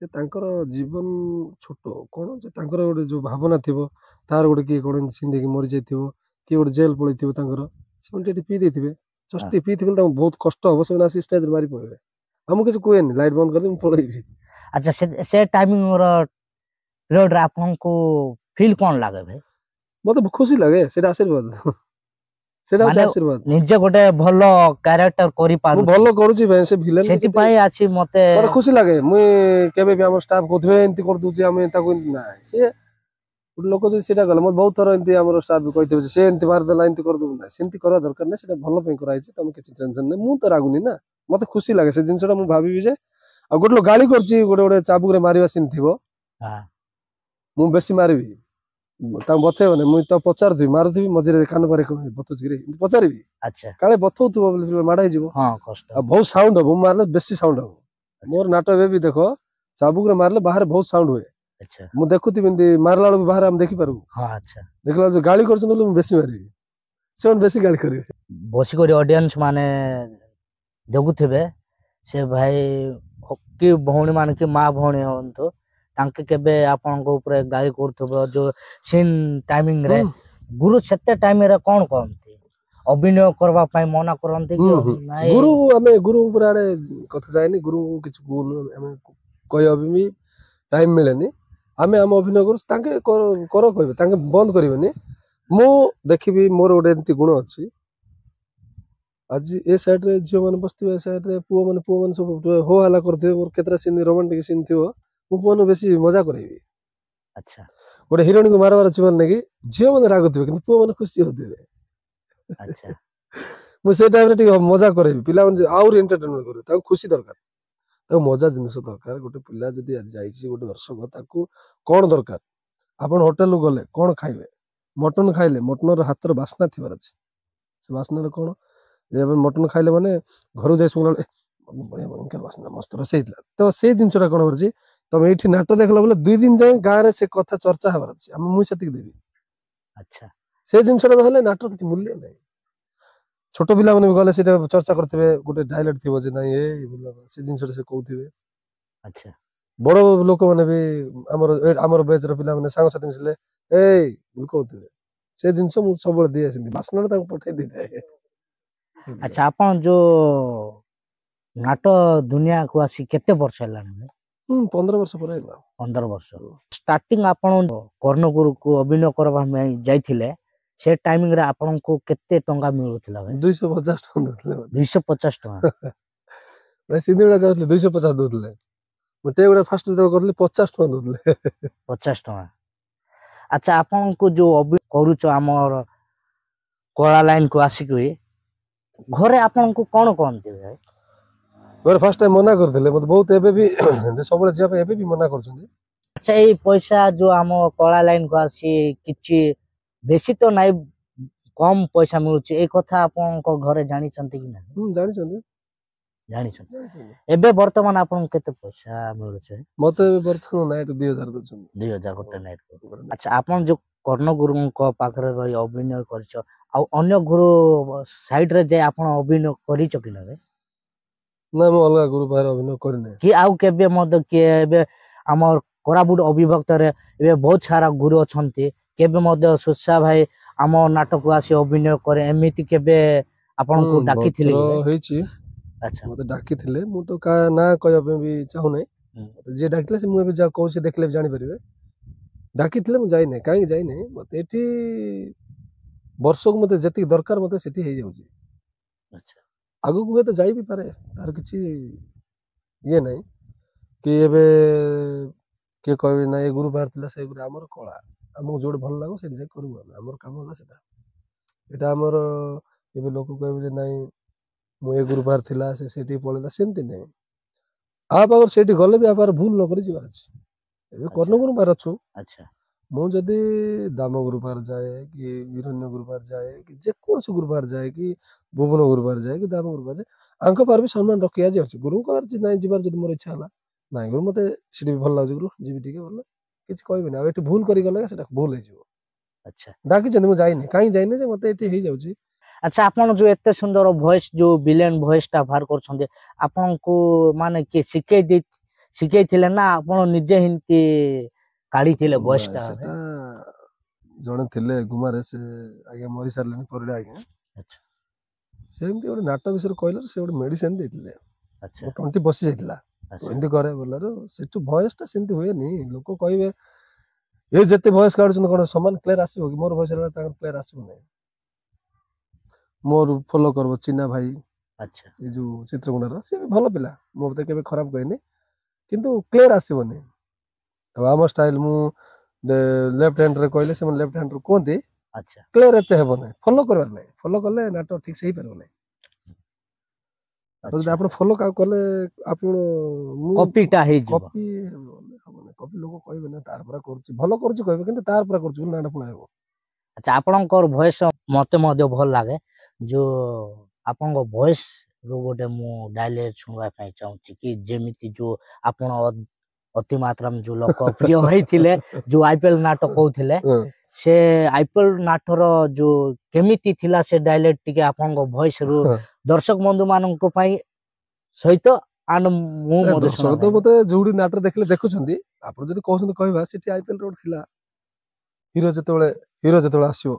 ଯେ ତାଙ୍କର ଜୀବନ ଛୋଟ, କଣ ଯେ ତାଙ୍କର ଗୋଟେ ଯୋଉ ଭାବନା ଥିବ, ତାର ଗୋଟେ କିଏ କଣ ଏମିତି ଛିଣ୍ଡିକି ମରିଯାଇଥିବ, କିଏ ଗୋଟେ ଜେଲ ପଳେଇଥିବ, ତାଙ୍କର ସେମାନେ ଟିକେ ପିଇ ଦେଇଥିବେ, ଜଷ୍ଟ ଟିକେ ପିଇଥିବେ, ତାଙ୍କୁ ବହୁତ କଷ୍ଟ ହବ, ସେମାନେ ଆସିକି ଷ୍ଟେଜରେ ମାରି ପଳେଇବେ। ଆଉ ମୁଁ କିଛି କୁହେନି, ଲାଇଟ୍ ବନ୍ଦ କରିଦେବି, ମୁଁ ପଳେଇବି। ଆଚ୍ଛା ସେ ଟାଇମିଂର ପିରିୟଡରେ ଆପଣଙ୍କୁ ଫିଲ୍ କଣ ଲାଗେ ଭାଇ? ମତେ ଖୁସି ଲାଗେ, ସେଇଟା ଆଶୀର୍ବାଦ। ସେଇଟା ହଉଛି ମାନେ ଆଶୀର୍ବାଦ। ନିଜେ ଗୋଟେ ଭଲ କ୍ୟାରେକ୍ଟର ମୁଁ କରିପାରୁଛି ଭଲ କରୁଛି ଭାଇ, ସେ ଭିଲେନ ସେଥିପାଇଁ ଅଛି ମତେ ମତେ ଖୁସି ଲାଗେ। ମୁଇଁ କେବେ ବି ଆମର ଷ୍ଟାଫ କହୁଥିବେ ଏମିତି କରିଦଉଛି, ଆମେ ତାକୁ ନାଇଁ, ସେ ଗୋଟେ ଲୋକ ଯଦି ସେଇଟା କଲେ, ମତେ ବହୁତ ଥର ଏମିତି ଆମର ଷ୍ଟାଫ ବି କହିଥିବେ ଯେ ସେ ଏମିତି ମାରିଦେଲା, ଏମିତି କରିଦେବୁ ନା, ସେମିତି କରିବା ଦରକାର ନାହିଁ, ସେଟା ଭଲ ପାଇଁ କରାହେଇଛି, ତମେ କିଛି ଟେନସନ ନାହିଁ। ମୁଁ ତ ରାଗୁନି ନା, ମତେ ଖୁସି ଲାଗେ ସେ ଜିନିଷଟା। ମୁଁ ଭାବିବି ଯେ ଆଉ ଗୋଟେ ଲୋକ ଗାଳି କରୁଛି, ଗୋଟେ ଚାବୁକରେ ମାରିବା ସିନ୍ ଥିବ, ମୁଁ ବେଶୀ ମାରିବି, ତାଙ୍କୁ ବଥେଇବନି, ମୁଁ ତ ପଚାରୁଥିବି, ମାରୁଥିବି, ମଝିରେ କାନ ପାରେ ବତୁଚିକିରି ପଚାରିବି, ଆଚ୍ଛା କାଳେ ବଥଉଥିବ ବୋଲି ମାଡ଼ ହେଇଯିବ। ହଁ କଷ୍ଟ ଆଉ ବହୁତ ସାଉଣ୍ଡ ହବ, ମୁଁ ମାରିଲେ ବେଶୀ ସାଉଣ୍ଡ ହବ। ମୋର ନାଟ ଏବେ ବି ଦେଖ, ଚାବୁକରେ ମାରିଲେ ବାହାରେ ବହୁତ ସାଉଣ୍ଡ ହୁଏ। ଆଚ୍ଛା ମୁଁ ଦେଖୁଥିବି ଏମିତି ମାରିଲା ବେଳକୁ ବାହାରେ ଆମେ ଦେଖିପାରିବୁ। ହଁ ଆଚ୍ଛା ଦେଖିଲା ବେଳକୁ ଗାଳି କରୁଛନ୍ତି ବୋଲି ମୁଁ ବେଶୀ ମାରିବି, ସେମାନେ ବେଶୀ ଗାଳି କରିବେ। ବସିକରି ଅଡିଏନ୍ସ ମାନେ ଜଗୁଥିବେ, ସେ ଭାଇ କି ଭଉଣୀ ମାନେ କି ମା ଭଉଣୀ ହୁଅନ୍ତୁ, ତାଙ୍କେ କେବେ ଆପଣଙ୍କ ଉପରେ ଗାଳି କରୁଥିବ ଯୋଉ ସିନ୍ ଟାଇମିଂରେ, ଗୁରୁ ସେତେ ଟାଇମରେ କଣ କହନ୍ତି? ଅଭିନୟ କରିବା ପାଇଁ ମନା କରନ୍ତି କି ନାଇଁ? ଗୁରୁ, ଆମେ ଗୁରୁ ଉପରେ ଆଡେ କଥା ଯାଏନି, ଗୁରୁଙ୍କୁ କିଛି କହୁନୁ, ଆମେ କହିବା ବି ଟାଇମ ମିଳେନି। ଆମେ ଆମ ଅଭିନୟ କରୁ, ତାଙ୍କେ କର କହିବେ, ତାଙ୍କେ ବନ୍ଦ କରିବେନି। ମୁଁ ଦେଖିବି ମୋର ଗୋଟେ ଏମିତି ଗୁଣ ଅଛି, ଆଜି ଏ ସାଇଡରେ ଝିଅ ମାନେ ବସିଥିବେ, ଏ ସାଇଡରେ ପୁଅ ମାନେ ସବୁ ହୋ ହାଲା କରୁଥିବେ, ମୋର କେତେଟା ସିନ୍ ରୋମାଣ୍ଟିକ ସିନ୍ ଥିବ, ମୁଁ ପୁଅମାନଙ୍କୁ ବେଶୀ ମଜା କରେଇବି। ଆଚ୍ଛା ଗୋଟେ ହିରୋଇନକୁ ମାରବାର ଅଛି ମାନେ କି ଝିଅ ମାନେ ରାଗୁଥିବେ, କିନ୍ତୁ ପୁଅ ମାନେ ଖୁସି ହଉଥିବେ। ଆଚ୍ଛା ମୁଁ ସେ ଟାଇମରେ ଟିକେ ମଜା କରେଇବି, ପିଲାମାନେ ଆହୁରି ଏଣ୍ଟରଟେନମେଣ୍ଟ କରିବେ। ତାକୁ ଖୁସି ଦରକାର, ତାକୁ ମଜା ଜିନିଷ ଦରକାର। ଗୋଟେ ପିଲା ଯଦି ଆଜି ଯାଇଛି, ଗୋଟେ ଦର୍ଶକ, ତାକୁ କଣ ଦରକାର? ଆପଣ ହୋଟେଲକୁ ଗଲେ କଣ ଖାଇବେ? ମଟନ ଖାଇଲେ ମଟନର ହାତର ବାସ୍ନା ଥିବାର ଅଛି। ସେ ବାସ୍ନାରେ କଣ, ଏବେ ମଟନ ଖାଇଲେ ମାନେ ଘରକୁ ଯାଇ ଶୁଣିଲା ବେଳେ ବଢିଆ ଭୟଙ୍କର ବାସ୍ନା, ମସ୍ତ ରୋଷେଇ ହେଇଥିଲା। ତ ସେଇ ଜିନିଷଟା କଣ କରୁଛି, ତମେ ଏଇଠି ନାଟ ଦେଖିଲା ବୋଲେ 2 ଦିନ ଯାଏ ଗାଁରେ ସେ କଥା ଚର୍ଚ୍ଚା ହେବାର ଅଛି, ମୁଁ ସେତିକି ଦେବି। ଆଚ୍ଛା ସେ ଜିନିଷଟା ନହେଲେ ନାଟର କିଛି ମୂଲ୍ୟ ନାହିଁ। ଛୋଟ ପିଲାମାନେ ବି ଗଲେ ସେଇଟା ଚର୍ଚ୍ଚା କରୁଥିବେ, ଗୋଟେ ଡାଇଲଗ ଥିବ ଯେ ନାଇଁ ସେ ଜିନିଷଟା ସେ କହୁଥିବେ। ଆଚ୍ଛା ବଡ ଲୋକମାନେ ବି ଆମର ବେଚର ପିଲାମାନେ ସାଙ୍ଗସାଥି ମିଶିଲେ ବୋଲି କହୁଥିବେ। ସେ ଜିନିଷ ମୁଁ ସବୁବେଳେ ଦିଏ, ସେମିତି ବାସ୍ନାଟା ତାଙ୍କୁ ପଠେଇ ଦେଇଥାଏ। ଆଚ୍ଛା ଆପଣ ଯୋଉ ନାଟ ଦୁନିଆକୁ ଆସି କେତେ ବର୍ଷ ହେଲାଣି? 15 ବର୍ଷ ପରେ ହେଇଗଲା। 15 ବର୍ଷ। ଷ୍ଟାର୍ଟିଂ ଆପଣ କର୍ଣ୍ଣଗୁରୁକୁ ଅଭିନୟ କରିବା ପାଇଁ ଯାଇଥିଲେ, ସେ ଟାଇମିଂରେ ଆପଣଙ୍କୁ କେତେ ଟଙ୍କା ମିଳୁଥିଲା ଭାଇ? 250 ଟଙ୍କା ଦଉଥିଲେ ମତେ। 250 ଟଙ୍କା। ଭାଇ ସିନ୍ଧିଗୁଡା ଯାଉଥିଲେ 250 ଦଉଥିଲେ। ମୁଁ ଗୁଡା ଫାଷ୍ଟ ଯେତେବେଳେ କରିଥିଲି 50 ଟଙ୍କା ଦଉଥିଲେ। 50 ଟଙ୍କା। ଆଚ୍ଛା ଆପଣଙ୍କୁ ଯୋଉ କରୁଛ ଆମର କଳା ଲାଇନକୁ ଆସିକି, ଘରେ ଆପଣଙ୍କୁ କଣ କହନ୍ତି ଭାଇ? ଘରେ ଫାଷ୍ଟ ଟାଇମ ମନା କରିଥିଲେ ମତେ ବହୁତ, ଏବେ ବି ସବୁବେଳେ ଯିବା ପାଇଁ ଏବେ ବି ମନା କରୁଛନ୍ତି। ଆଚ୍ଛା ଏଇ ପଇସା ଯୋଉ ଆମ କଳା ଲାଇନକୁ ଆସି କିଛି ବେଶୀ ତ ନାଇଁ, କମ ପଇସା ମିଳୁଛି, ଏଇ କଥା ଆପଣଙ୍କ ଘରେ ଜାଣିଛନ୍ତି କି ନାହିଁ? ଜାଣିଛନ୍ତି। ଜାଣିଛନ୍ତି। ଏବେ ବର୍ତ୍ତମାନ ଆପଣଙ୍କୁ କେତେ ପଇସା ମିଳୁଛି? ମତେ ଏବେ ବର୍ତ୍ତମାନ ନାଇଟ୍ 2000 ଦଉଛନ୍ତି। 2000 ଗୋଟେ ନାଇଟ୍। ଆଚ୍ଛା ଆପଣ ଯୋଉ କର୍ଣ୍ଣଗୁରୁଙ୍କ ପାଖରେ ରହି ଅଭିନୟ କରିଛ, ଆଉ ଅନ୍ୟ ଗୁରୁ ସାଇଡରେ ଯାଇ ଆପଣ ଅଭିନୟ କରିଛ କି ନା? ନା ମୁଁ ଅଲଗା ଗୁରୁ ପାଖରେ ଅଭିନୟ କରିନାହିଁ। କି ଆଉ କେବେ ମଧ୍ୟ କିଏ ଏବେ ଆମର କୋରାପୁଟ ଅବିଭକ୍ତରେ ଏବେ ବହୁତ ସାରା ଗୁରୁ ଅଛନ୍ତି, କେବେ ମଧ୍ୟ ସୁଶା ଭାଇ ଆମ ନାଟକୁ ଆସି ଅଭିନୟ କରେ, ଏମିତି କେବେ ଆପଣଙ୍କୁ ଡାକିଥିଲେ କି? ହେଇଛି। ଆଚ୍ଛା ମତେ ଡାକିଥିଲେ, ମୁଁ ତ କାହା ନାଁ କହିବା ପାଇଁ ବି ଚାହୁଁନାହିଁ। ଯିଏ ଡାକିଥିଲେ ସେ, ମୁଁ ଏବେ ଯାହା କହୁଛି ଦେଖିଲେ ବି ଜାଣିପାରିବେ। ଡାକିଥିଲେ, ମୁଁ ଯାଇନାହିଁ। କାହିଁକି ଯାଇନାହିଁ, ମତେ ଏଠି ବର୍ଷକୁ ମତେ ଯେତିକି ଦରକାର ମତେ ସେଠି ହେଇଯାଉଛି। ଆଚ୍ଛା ଆଗକୁ ହୁଏତ ଯାଇ ବି ପାରେ, ତାର କିଛି ଇଏ ନାହିଁ କି ଏବେ କିଏ କହିବେ ନା ଏ ଗୁରୁ ବାହାର ଥିଲା, ସେ ଗୁରୁ। ଆମର କଳା, ଆମକୁ ଯୋଉଠି ଭଲ ଲାଗୁ ସେଠି ଯାଇ କରିବୁ। ଆମର କାମ ହେଲା ସେଟା। ଏଇଟା ଆମର ଏବେ ଲୋକ କହିବେ ଯେ ନାଇଁ ମୁଁ ଏ ଗୁରୁ ବାର ଥିଲା, ସେ ସେଠିକି ପଳେଇଲା, ସେମିତି ନାହିଁ। ଆ ପାଖରେ ସେଇଠି ଗଲେ ବି ଆ ପାଖରେ ଭୁଲ ନକରି ଯିବାର ଅଛି। ଏବେ କର୍ଣ୍ଣଗୁରୁ ପାଖରେ ଅଛୁ, ଆଚ୍ଛା ମୁଁ ଯଦି ଦାମ ଗୁରୁ ପାଖରେ ଯାଏ କି ହିରଣ୍ୟ ଗୁରୁ ପାଖରେ ଯାଏ କି ଯେକୌଣସି ଗୁରୁ ପାଖରେ ଯାଏ କି ଭୁବନ ଗୁରୁ ପାଖରେ ଯାଏ କି ଦାମ ଗୁରୁ ପାଖରେ ଯାଏ ଆଙ୍କ ପାଖରେ ବି ସମ୍ମାନ ରଖି ଆଜି ଅଛି ଗୁରୁଙ୍କ ପାଖରେ ନାଇଁ ଯିବାର ଯଦି ମୋର ଇଚ୍ଛା ହେଲା ନାଇଁ ଗୁରୁ ମତେ ସେଠି ବି ଭଲ ଲାଗୁଛି ଗୁରୁ ଯିବି ଟିକେ ଭଲ କିଛି କହିବେନି ଆଉ ଏଠି ଭୁଲ କରି ଗଲେ ସେଟା ଭୁଲ ହେଇଯିବ ଆଚ୍ଛା ଡାକିଛନ୍ତି ମୁଁ ଯାଇନି କାହିଁ ଯାଇନି ଯେ ମତେ ଏଠି ହେଇଯାଉଛି ଆଚ୍ଛା ଆପଣ ଯୋଉ ଏତେ ସୁନ୍ଦର ଭଏସ ଯୋଉ ଭିଲେନ ଭଏସ ଟା ବାହାର କରୁଛନ୍ତି ଆପଣଙ୍କୁ ମାନେ କିଏ ଶିଖେଇଥିଲେ ନା ଆପଣ ନିଜେ ଏମିତି କାଢିଥିଲେ ଭଏସ ନାଇଁ ଟା? ସେଟା ଜଣେ ଥିଲେ ଗୁମାରେ ସେ ଆଜ୍ଞା ମରି ସାରିଲେଣି ପରିଡ଼ା ଆଜ୍ଞା ଆଚ୍ଛା ସେମିତି ଗୋଟେ ନାଟ ବିଷୟରେ କହିଲେ ସେ ଗୋଟେ ମେଡିସିନ ଦେଇଥିଲେ ଆଚ୍ଛା ମୋ ତଣ୍ଟି ବସି ଯାଇଥିଲା ଆଚ୍ଛା ଏମିତି କରେ ବୋଲାରୁ ସେଠୁ ଭଏସ ଟା ସେମିତି ହୁଏନି ଲୋକ କହିବେ ଏ ଯେତେ ଭଏସ କାଢୁଛନ୍ତି କଣ ସମାନ କ୍ଲିୟର ଆସିବ କି ମୋର ଭଏସ ହେଲା ତାଙ୍କର କ୍ଲିୟର ଆସିବ ନାହିଁ ମୋର ଫଲୋ କରିବ ଚିନା ଭାଇ ଆଚ୍ଛା ଏଇ ଯୋଉ ଚିତ୍ରକୁଣ୍ଡାର ସିଏ ବି ଭଲ ପିଲା ମୋ ମତେ କେବେ ଖରାପ କହିନି କିନ୍ତୁ କ୍ଲିୟର ଆସିବନି ଆଉ ଆମ ଷ୍ଟାଇଲ ମୁଁ ଲେଫ୍ଟ ହ୍ୟାଣ୍ଡରେ କହିଲେ ସେମାନେ ଲେଫ୍ଟ ହ୍ୟାଣ୍ଡରୁ କୁହନ୍ତି ଆଚ୍ଛା କ୍ଲିୟର ଏତେ ହେବ ନାହିଁ ଫଲୋ କରିବାର ନାହିଁ ଫଲୋ କଲେ ନାଟ ଠିକ ସେ ହେଇପାରିବ ନାହିଁ ଯଦି ଆଚ୍ଛା ଆପଣ ଫଲୋ କାହାକୁ କଲେ ଆପଣ ମୁଁ କପିଟା ହେଇଯିବ କପି ହବନି କପି ଲୋକ କହିବେ ନା ତାର ପୁରା କରୁଛି ଭଲ କରୁଛି କହିବେ କିନ୍ତୁ ତାର ପୁରା କରୁଛି ବୋଲି ନାଟା ପଳାଇବ ଆଚ୍ଛା ଆପଣଙ୍କର ଭଏସ ମତେ ମଧ୍ୟ ଭଲ ଲାଗେ ଯୋଉ ଆପଣଙ୍କ ଭଏସ ରୁ ଗୋଟେ ମୁଁ ଡାଇଲେକ୍ଟ ଶୁଣିବା ପାଇଁ ଚାହୁଁଛି କି ଯେମିତି ଯୋଉ ଆପଣ ଅତି ମାତ୍ରାରେ ଯୋଉ ଲୋକପ୍ରିୟ ହେଇଥିଲେ ଯୋଉ ଆଇପିଏଲ ନାଟ କହୁଥିଲେ ସେ ଆଇପିଏଲ ନାଟର ଯୋଉ କେମିତି ଥିଲା ସେ ଡାଇଲେକ୍ଟ ଟିକେ ଆପଣଙ୍କ ଭଏସ ରୁ ଦର୍ଶକ ବନ୍ଧୁ ମାନଙ୍କ ପାଇଁ ସହିତ ମୁଁ ମଧ୍ୟ ଦର୍ଶକ ତ ମତେ ଯୋଉଠି ନାଟରେ ଦେଖିଲେ ଦେଖୁଛନ୍ତି ଆପଣ ଯଦି କହୁଛନ୍ତି କହିବା ସେଠି ଆଇପିଏଲ ରୋଡ ଥିଲା ହିରୋ ଯେତେବେଳେ ଆସିବ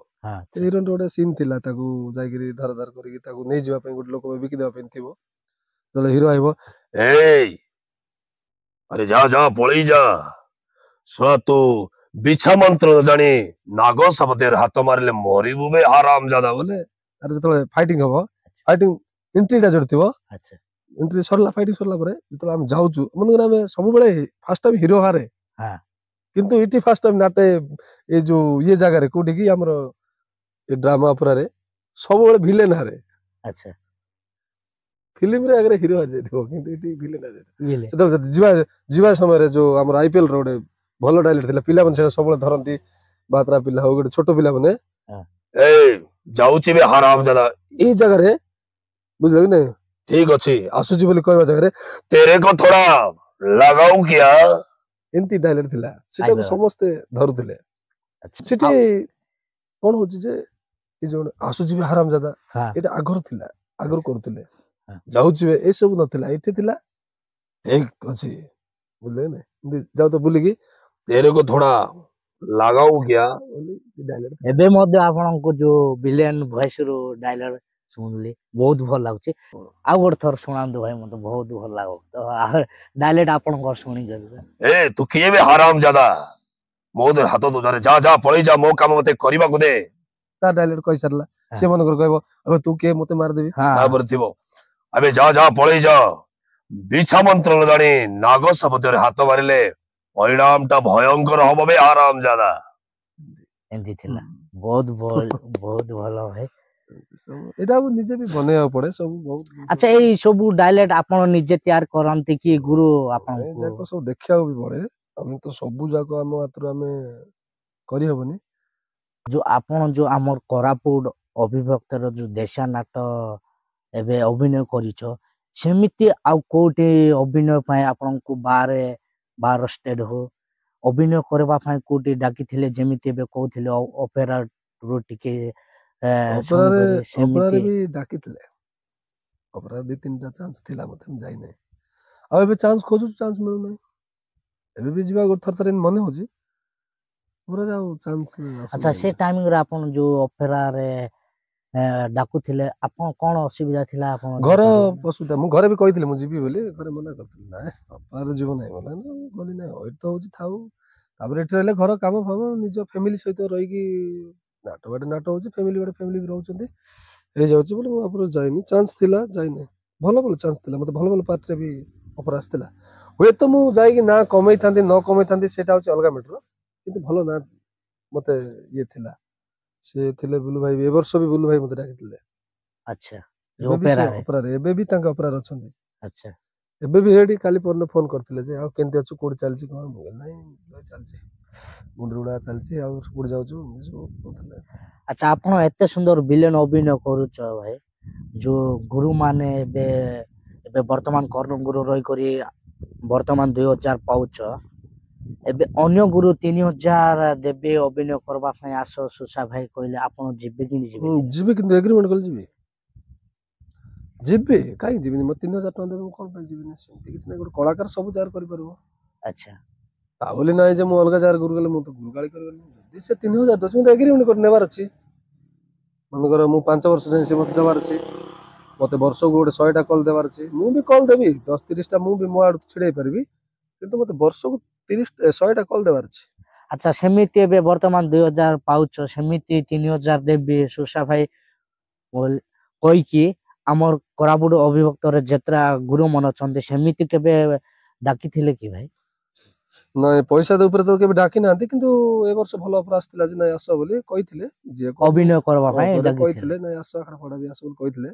ହିରୋଇନ ଗୋଟେ ସିନ୍ ଥିଲା ତାକୁ ଯାଇକିରି ଧାର ଧାର କରିକି ତାକୁ ନେଇଯିବା ପାଇଁ ଗୋଟେ ଲୋକ ବିକି ଦେବା ପାଇଁ ଥିବ ଯେତେବେଳେ ହିରୋ ଆଇବ ଏଇ ଆରେ ଯା ଯା ପଳେଇ ଯା ଶୁଣ ତୁ ବିଛା ମନ୍ତ୍ର ଜାଣି ନାଗ ଶବ୍ଦରେ ହାତ ମାରିଲେ ମରିବୁ ବେ ଆରାମ ଜାଦା ବୋଲେ ଆରେ ଯେତେବେଳେ ଫାଇଟିଂ ହବ ଫାଇଟିଂ ଏଣ୍ଟ୍ରିଟା ଯୋଉଠି ଥିବ ଏଣ୍ଟ୍ରି ସରିଲା ଫାଇଟିଂ ସରିଲା ପରେ ଯେତେବେଳେ ଆମେ ଯାଉଛୁ ମନେକର ଆମେ ସବୁବେଳେ ଫାର୍ଷ୍ଟ ଟାଇମ ହିରୋ ହାରେ କିନ୍ତୁ ଏଠି ଫାର୍ଷ୍ଟ ଟାଇମ ନାଟେ ଏଇ ଯୋଉ ଇଏ ଜାଗାରେ କୋଉଠି କି ଆମର ଏ ଡ୍ରାମା ଅପରାରେ ସବୁବେଳେ ଭିଲେନ ହାରେ ଆଚ୍ଛା ଫିଲ୍ମରେ ଆଗରେ ହିରୋ ହାରି ଯାଇଥିବ କିନ୍ତୁ ଏଠି ଭିଲେନ ହାରି ସେତେବେଳେ ଯିବା ସମୟରେ ଯୋଉ ଆମର ଆଇପିଏଲ ର ଗୋଟେ ଭଲ ଡାଇଲେକ୍ଟ ଥିଲା ପିଲାମାନେ ସେଇଟା ସବୁବେଳେ ଧରନ୍ତି ବାତ୍ରା ପିଲା ହଉ ଗୋଟେ ଛୋଟ ପିଲାମାନେ ଏଇ ଯାଉଛି ବି ହାରାମ ଜାଦା ଏଇ ଜାଗାରେ ବୁଝିଲ କି ନାଇଁ ଠିକ ଅଛି ଆସୁଛି ବୋଲି କହିବା ଜାଗାରେ ତେରେ କ ଥୋଡା ଲଗାଉ କିଆ ଏମିତି ଡାଇଲେକ୍ଟ ଥିଲା ସେଟାକୁ ସମସ୍ତେ ଧରୁଥିଲେ ସେଠି କଣ ହଉଛି ଯେ ଏ ଯୋଉ ଆସୁଛି ବି ହାରାମ ଜାଦା ଏଇଟା ଆଗରୁ ଥିଲା ଆଗରୁ କରୁଥିଲେ ଯାଉଛି ଏସବୁ ନଥିଲା ଏଠି ଥିଲା ଠିକ ଅଛି ବୁଝିଲେ ନାଇଁ ଯାଉ ତ ବୁଲିକି ତେରେ କ ଥୋଡା ଲଗାଉ କିଆ ଏବେ ମଧ୍ୟ ଆପଣଙ୍କୁ ଯୋଉ ଭିଲେନ ଭଏସ ରୁ ଡାଇଲଗ ଶୁଣିଲି ବହୁତ ଭଲ ଲାଗୁଛି ଆଉ ଗୋଟେ ଥର ଶୁଣାନ୍ତୁ ଭାଇ ମତେ ବହୁତ ଭଲ ଲାଗୁ ତ ଡାଇଲେକ୍ଟ ଆପଣଙ୍କର ଶୁଣିକି ଏ ତୁ କିଏ ବେ ହାରାମ ଜାଦା ମୋ ଦେହରେ ହାତ ଦୋଜାରେ ଯା ଯା ପଳେଇ ଯା ମୋ କାମ ମତେ କରିବାକୁ ଦେ ତା ଡାଇଲେକ୍ଟ କହିସାରିଲା ସେ ମନେକର କହିବ ଏବେ ତୁ କିଏ ମତେ ମାରିଦେବି ତାପରେ ଥିବ ଏବେ ଯା ଯା ପଳେଇ ଯା ବିଛା ମନ୍ତ୍ର ନ ଜାଣି ନାଗ ଶବ୍ଦରେ ହାତ ମାରିଲେ ପରିଣାମ ଟା ଭୟଙ୍କର ହବ ବେ ଆରାମ ଜାଦା ଏମିତି ଥିଲା ବହୁତ ଭଲ ଭାଇ ଏଇଟା ନିଜେ ବି ବନେଇବାକୁ ପଡେ ସବୁ ବହୁତ ଆଚ୍ଛା ଏଇ ସବୁ ଡାଇଲେକ୍ଟ ଆପଣ ନିଜେ ତିଆରି କରନ୍ତି କି ଗୁରୁ ଆପଣଙ୍କୁ ଯାକ ସବୁ ଦେଖିବାକୁ ବି ପଡେ ଆମେ ତ ସବୁ ଯାକ ଆମ ହାତରୁ ଆମେ କରିହବନି ଯୋଉ ଆପଣ ଯୋଉ ଆମର କୋରାପୁଟ ଅବିଭକ୍ତର ଯୋଉ ଦେଶା ନାଟ ଏବେ ଅଭିନୟ କରିଛ ସେମିତି ଆଉ କୋଉଠି ଅଭିନୟ ପାଇଁ ଆପଣଙ୍କୁ ବାହାର ଷ୍ଟେଟ ହଉ ଅଭିନୟ କରିବା ପାଇଁ କୋଉଠି ଡାକିଥିଲେ ଯେମିତି ଏବେ କହୁଥିଲେ ଅପେରା ରୁ ଟିକେ ଅପେରାରେ ବି ଡାକିଥିଲେ ଅପେରା 2-3ଟା ଚାନ୍ସ ଥିଲା ମତେ ମୁଁ ଯାଇନାହିଁ ଆଉ ଏବେ ଚାନ୍ସ ଖୋଜୁଛୁ ଚାନ୍ସ ମିଳୁନାହିଁ ଏବେ ବି ଯିବା ଗୋଟେ ଥର ମନେ ହଉଛି ଆଉ ଚାନ୍ସ ଆଚ୍ଛା ସେ ଟାଇମିଂରେ ଆପଣ ଯୋଉ ଅପେରାରେ ଡାକୁଥିଲେ ଆପଣ କଣ ଅସୁବିଧା ଥିଲା ଆପଣ ଘର ଅସୁବିଧା ମୁଁ ଘରେ ବି କହିଥିଲି ମୁଁ ଯିବି ବୋଲି ଘରେ ମନା କରିଥିଲି ନାଇଁ ଅପେରାରେ ଯିବ ନାହିଁ ମନା ଗଲି ନାହିଁ ଏଇଠି ତ ହଉଛି ଥାଉ ତାପରେ ଏଠି ରହିଲେ ଘର କାମ ଫାମ ନିଜ ଫ୍ୟାମିଲି ସହିତ ରହିକି ନାଟ ବାଟେ ନାଟ ହଉଛି ଫ୍ୟାମିଲି ବାଟେ ଫ୍ୟାମିଲି ବି ରହୁଛନ୍ତି ହେଇଯାଉଛି ବୋଲି ମୁଁ ଅପେରା ଯାଇନି ଚାନ୍ସ ଥିଲା ଯାଇନି ଭଲ ଚାନ୍ସ ଥିଲା ମତେ ଭଲ ପାର୍ଟରେ ବି ଅଫର ଆସିଥିଲା ହୁଏତ ମୁଁ ଯାଇକି ନା କମେଇଥାନ୍ତି ନ କମେଇଥାନ୍ତି ସେଇଟା ହଉଛି ଅଲଗା ମ୍ୟାଟର କିନ୍ତୁ ଭଲ ନା ମତେ ଇଏ ଥିଲା ସେ ଥିଲେ ବୁଲୁ ଭାଇ ଏ ବର୍ଷ ବି ବୁଲୁ ଭାଇ ମତେ ଡାକିଥିଲେ ଆଚ୍ଛା ଏବେ ବି ସେ ଅପେରାରେ ଏବେ ବି ତାଙ୍କ ଅପେରାରେ ଅଛନ୍ତି ଆଚ୍ଛା ଏବେ ବି ହେଠି କାଲି ପରଦିନ फोन करथिले जे आ केनते अछु कोड चलछि कोन मोबाइल नाही चलछि गुंडरुडा चलछि आ कोड जाउछु सब कहथिले। अच्छा आपण एते सुंदर विलेन अभिनय करूछ भाई जो गुरु माने एबे एबे वर्तमान कर्ण गुरु रही करी वर्तमान 2000 पाउछ एबे अन्य गुरु 3000 देबे अभिनय करबा पई आसो सुसा भाई कहले आपण जिबे कि जिबे जिबे कि एग्रीमेंट कल जिबे जिबे काई जिबे म 3000 टका देबो कोन पई जिबे सेमति किछ नै गोटे कलाकार सब जार करि परबो। अच्छा ता बोली नाही जे म अलगा जार गुरु गले म तो गुरु गाली करबे जदी से 3000 दछ म एग्रीमेंट कर नेबार अछि मन कर मु 5 वर्ष से से मत देबार अछि मते वर्ष को गोटे 100 टा कॉल देबार अछि मु भी कॉल देबी 10 30 टा मु भी मो आड छिड़े परबी किंतु मते वर्ष को 30 100 टा कॉल देबार अछि। अच्छा सेमिति एबे वर्तमान 2000 पाउछ सेमिति 3000 देबे सुसा भाई कहि कि हमर कोरापुट अभिभक्त रे जेत्रा गुरु मन छन्ते सेमिति केबे डाकी थिले कि भाई नाही पैसा दे ऊपर तो केबे डाकी नांती किंतु ए वर्ष भलो ऑफर आस्तिला जे नाही आसो बोली कहिथिले जे को अभिनय करबा पई डाकी कहिथिले नाही आसो आखडा पडा भी आसो बोली कहिथिले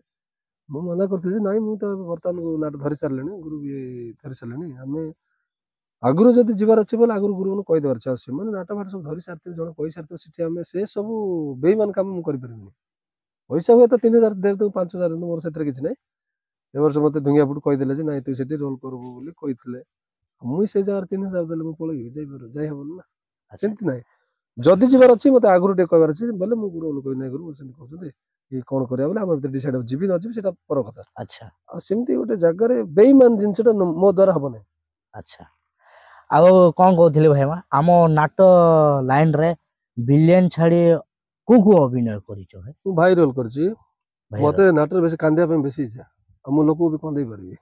मु मना करथिले जे नाही मु तो वर्तमान नाट धरि सारलेनी गुरु भी धरि सारलेनी हमें आगुरु जदी जिबार अछि बोले आगुरु गुरु कहि देबार छ से माने नाटा फाट सब धरि सारते जण कहि सारते सिठी हमें से सब बेईमान काम मु करि परबिनी पैसा हुए तो 3000 देब तो 5000 देब मोर सेतरे किछ नै ए वर्ष मते दुंगिया फुट कहि देले जे नाही तू सेठी रोल करबो बोली कहिथिले मुई से जार 3000 देले मु पळेबी जाई पर जाई हबन ना सेंति नाही जदी जिबार अछि मते आगुरु डे कहबार अछि बोले मु गुरु कहि नै गुरु सेंति कहउछते ये कोन करिया बोले हम डिसाइड जिबी न जिबी सेटा पर कथा। अच्छा आ सेमति गोटे जगह रे बेईमान जिंसटा मो द्वारा हबने। अच्छा आउ कोन कहथिले भाई आम नाट लाइन रे विलेन छाड़ी को अभिनय करिछ भाई मु भाई रोल करछि मते नाटर बेसी कांदिया पे बेसी इच्छा हम लोक भी कोन दे परबी।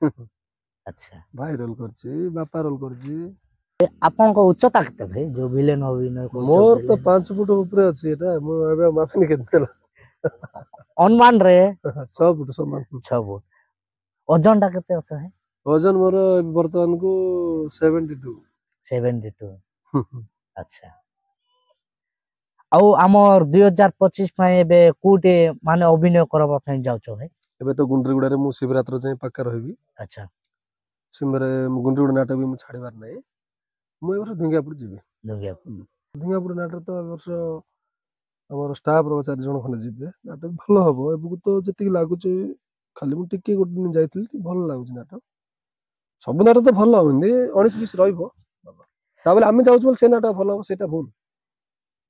अच्छा भाई रोल करछि बापा रोल करछि आपन को उच्चता केते भाई जो विलेन अभिनय करिछ मोर तो 5 फुट ऊपर अछि एटा मु एबे माफिन केते अनुमान रे 6 फुट समान 6 फुट ओजन टा केते अछि भाई वजन मोर वर्तमान को 72 अच्छा आउ हमर 2025 पय एबे कोटे माने अभिनय करबा पय जाउछ भाई एबे तो गुंडरीगुडा रे मु शिवरात्र जाय पक्का रहबी। अच्छा सिमरे गुंडरीगुडा नाटक भी मु छाड़ीबार नै मु ए वर्ष ढुंगियापुर जिबी ढुंगियापुर नाटक तो ए वर्ष हमर स्टाफ रो 4 जण खने जिबे नाटक भलो हबो एबु तो जति लागुच खाली मु टिके गोट दिन जाइथिल भलो लागुच नाटक सब नाटक तो भलो होंदी 19 20 रहइबो ता बेले आमे जाउछ बोल से नाटक भलो सेटा भूल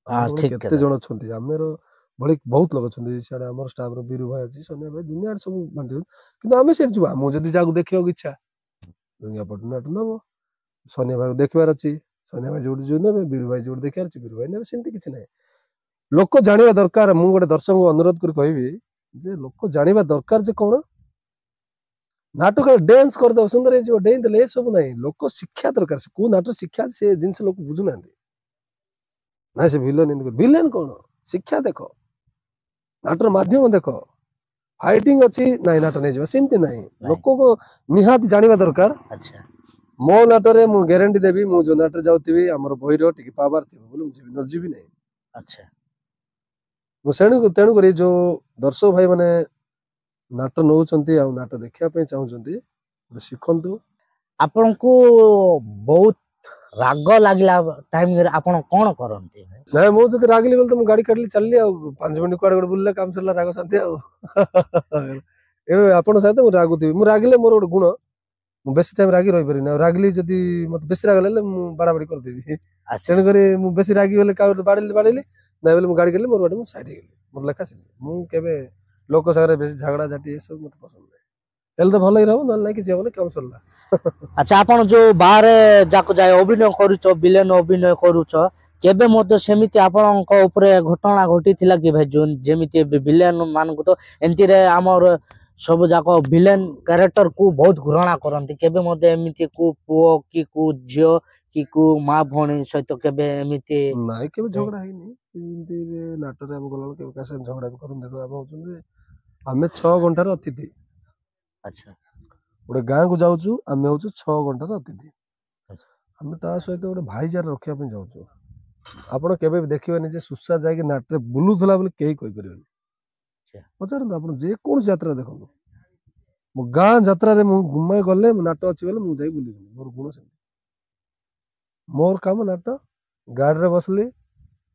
हां ठीक केते जण छथि आमेर बड़ी बहुत लोग छथि सेडा हमर स्टाफ रो बीरू भाई अछि सोनिया भाई दुनिया सब बांटे किंतु आमे सेठ जुबा मु जदी जागु देखियो इच्छा दुनिया पट नाटक नबो सोनिया भाई देखबार अछि सोनिया भाई जोड जो नेबे बीरू भाई जोड देखियार अछि बीरू भाई नेबे सेंति किछ नै लोक जानिबा दरकार मु गोटे दर्शक को अनुरोध कर कहबी जे लोक जानिबा दरकार जे कोन नाटक डांस कर दो सुंदर जो डेइन देले सब नै लोक शिक्षा दरकार से को नाटक शिक्षा से जिंस लोक बुझु नांदी ना से विलेन कोन शिक्षा देखो नाटर माध्यम देखो फाइटिंग अछि नै नाट नै जबा सेंति नै लोक को निहात जानिबा दरकार। अच्छा मो नाटरे मु गारंटी देबी मु जो नाटर जाउतिबी हमर भइरो टिके पावर थिबो बोलु जिबि न जिबि नै। अच्छा मु तेणु करी जो दर्शक भाई माने नाट नौचंती आ नाट देखिया पे चाहउचंती सिखंतु आपन को बहुत राग लागला टाइम रे आपन कोन करंती नै मु जति रागली बोल त मु गाड़ी काढली चलली आ 5 मिनिट कुआडे गोटे बुलले काम सरला राग शांति आ ए आपन सहित मु रागुती मु रागले मोर गोटे गुण मु बेसी टाइम रागी रहि परिना रागली जति मत बेसी राग लेले मु बाडा बाडी कर देबी। अच्छा तेणु करी मु बेसी रागी होले का बाडली नै बोले मु गाड़ी गेली मोर बाटे मु साइड गेली मोर लेखा से मु केबे लोक सागरे बेसी झगड़ा झाटी ए सब मत पसंद नै एल तो भलो ही रहबो न नै कि जेबो काम सरला। अच्छा आपन जो बाहर जाको जाय अभिनय करूछ विलेन अभिनय करूछ केबे मते सेमिति आपनक ऊपर घटना घटी थिला कि भाई जोन जेमिति विलेन मान को तो एंती रे हमर सब जाको विलेन कैरेक्टर को बहुत घृणा करंती केबे मते एमिति को पुओ कि को झियो कि को मां भणी सहित केबे एमिति नाइ केबे झगड़ा है नि एंती रे नाटक हम गला केबे कासे झगड़ा करन देखो हम होचुन हमें 6 घंटा रे अतिथि। अच्छा गोटे गाँ को जाऊँ आम हूँ 6 घंटार अतिथि आम ता सहित गोटे भाईचार रखा जाऊँ आपड़ के देखिए जे सुसा जाए नाटे बुलूला कहीं कहीपर पचार आप जेको यात्रा देखो मो गाँ यात्रा रे मैं गले नाट अच्छी बोले मुझे बुल मोर गुण से मोर काम नाट गाड़ी रे बसली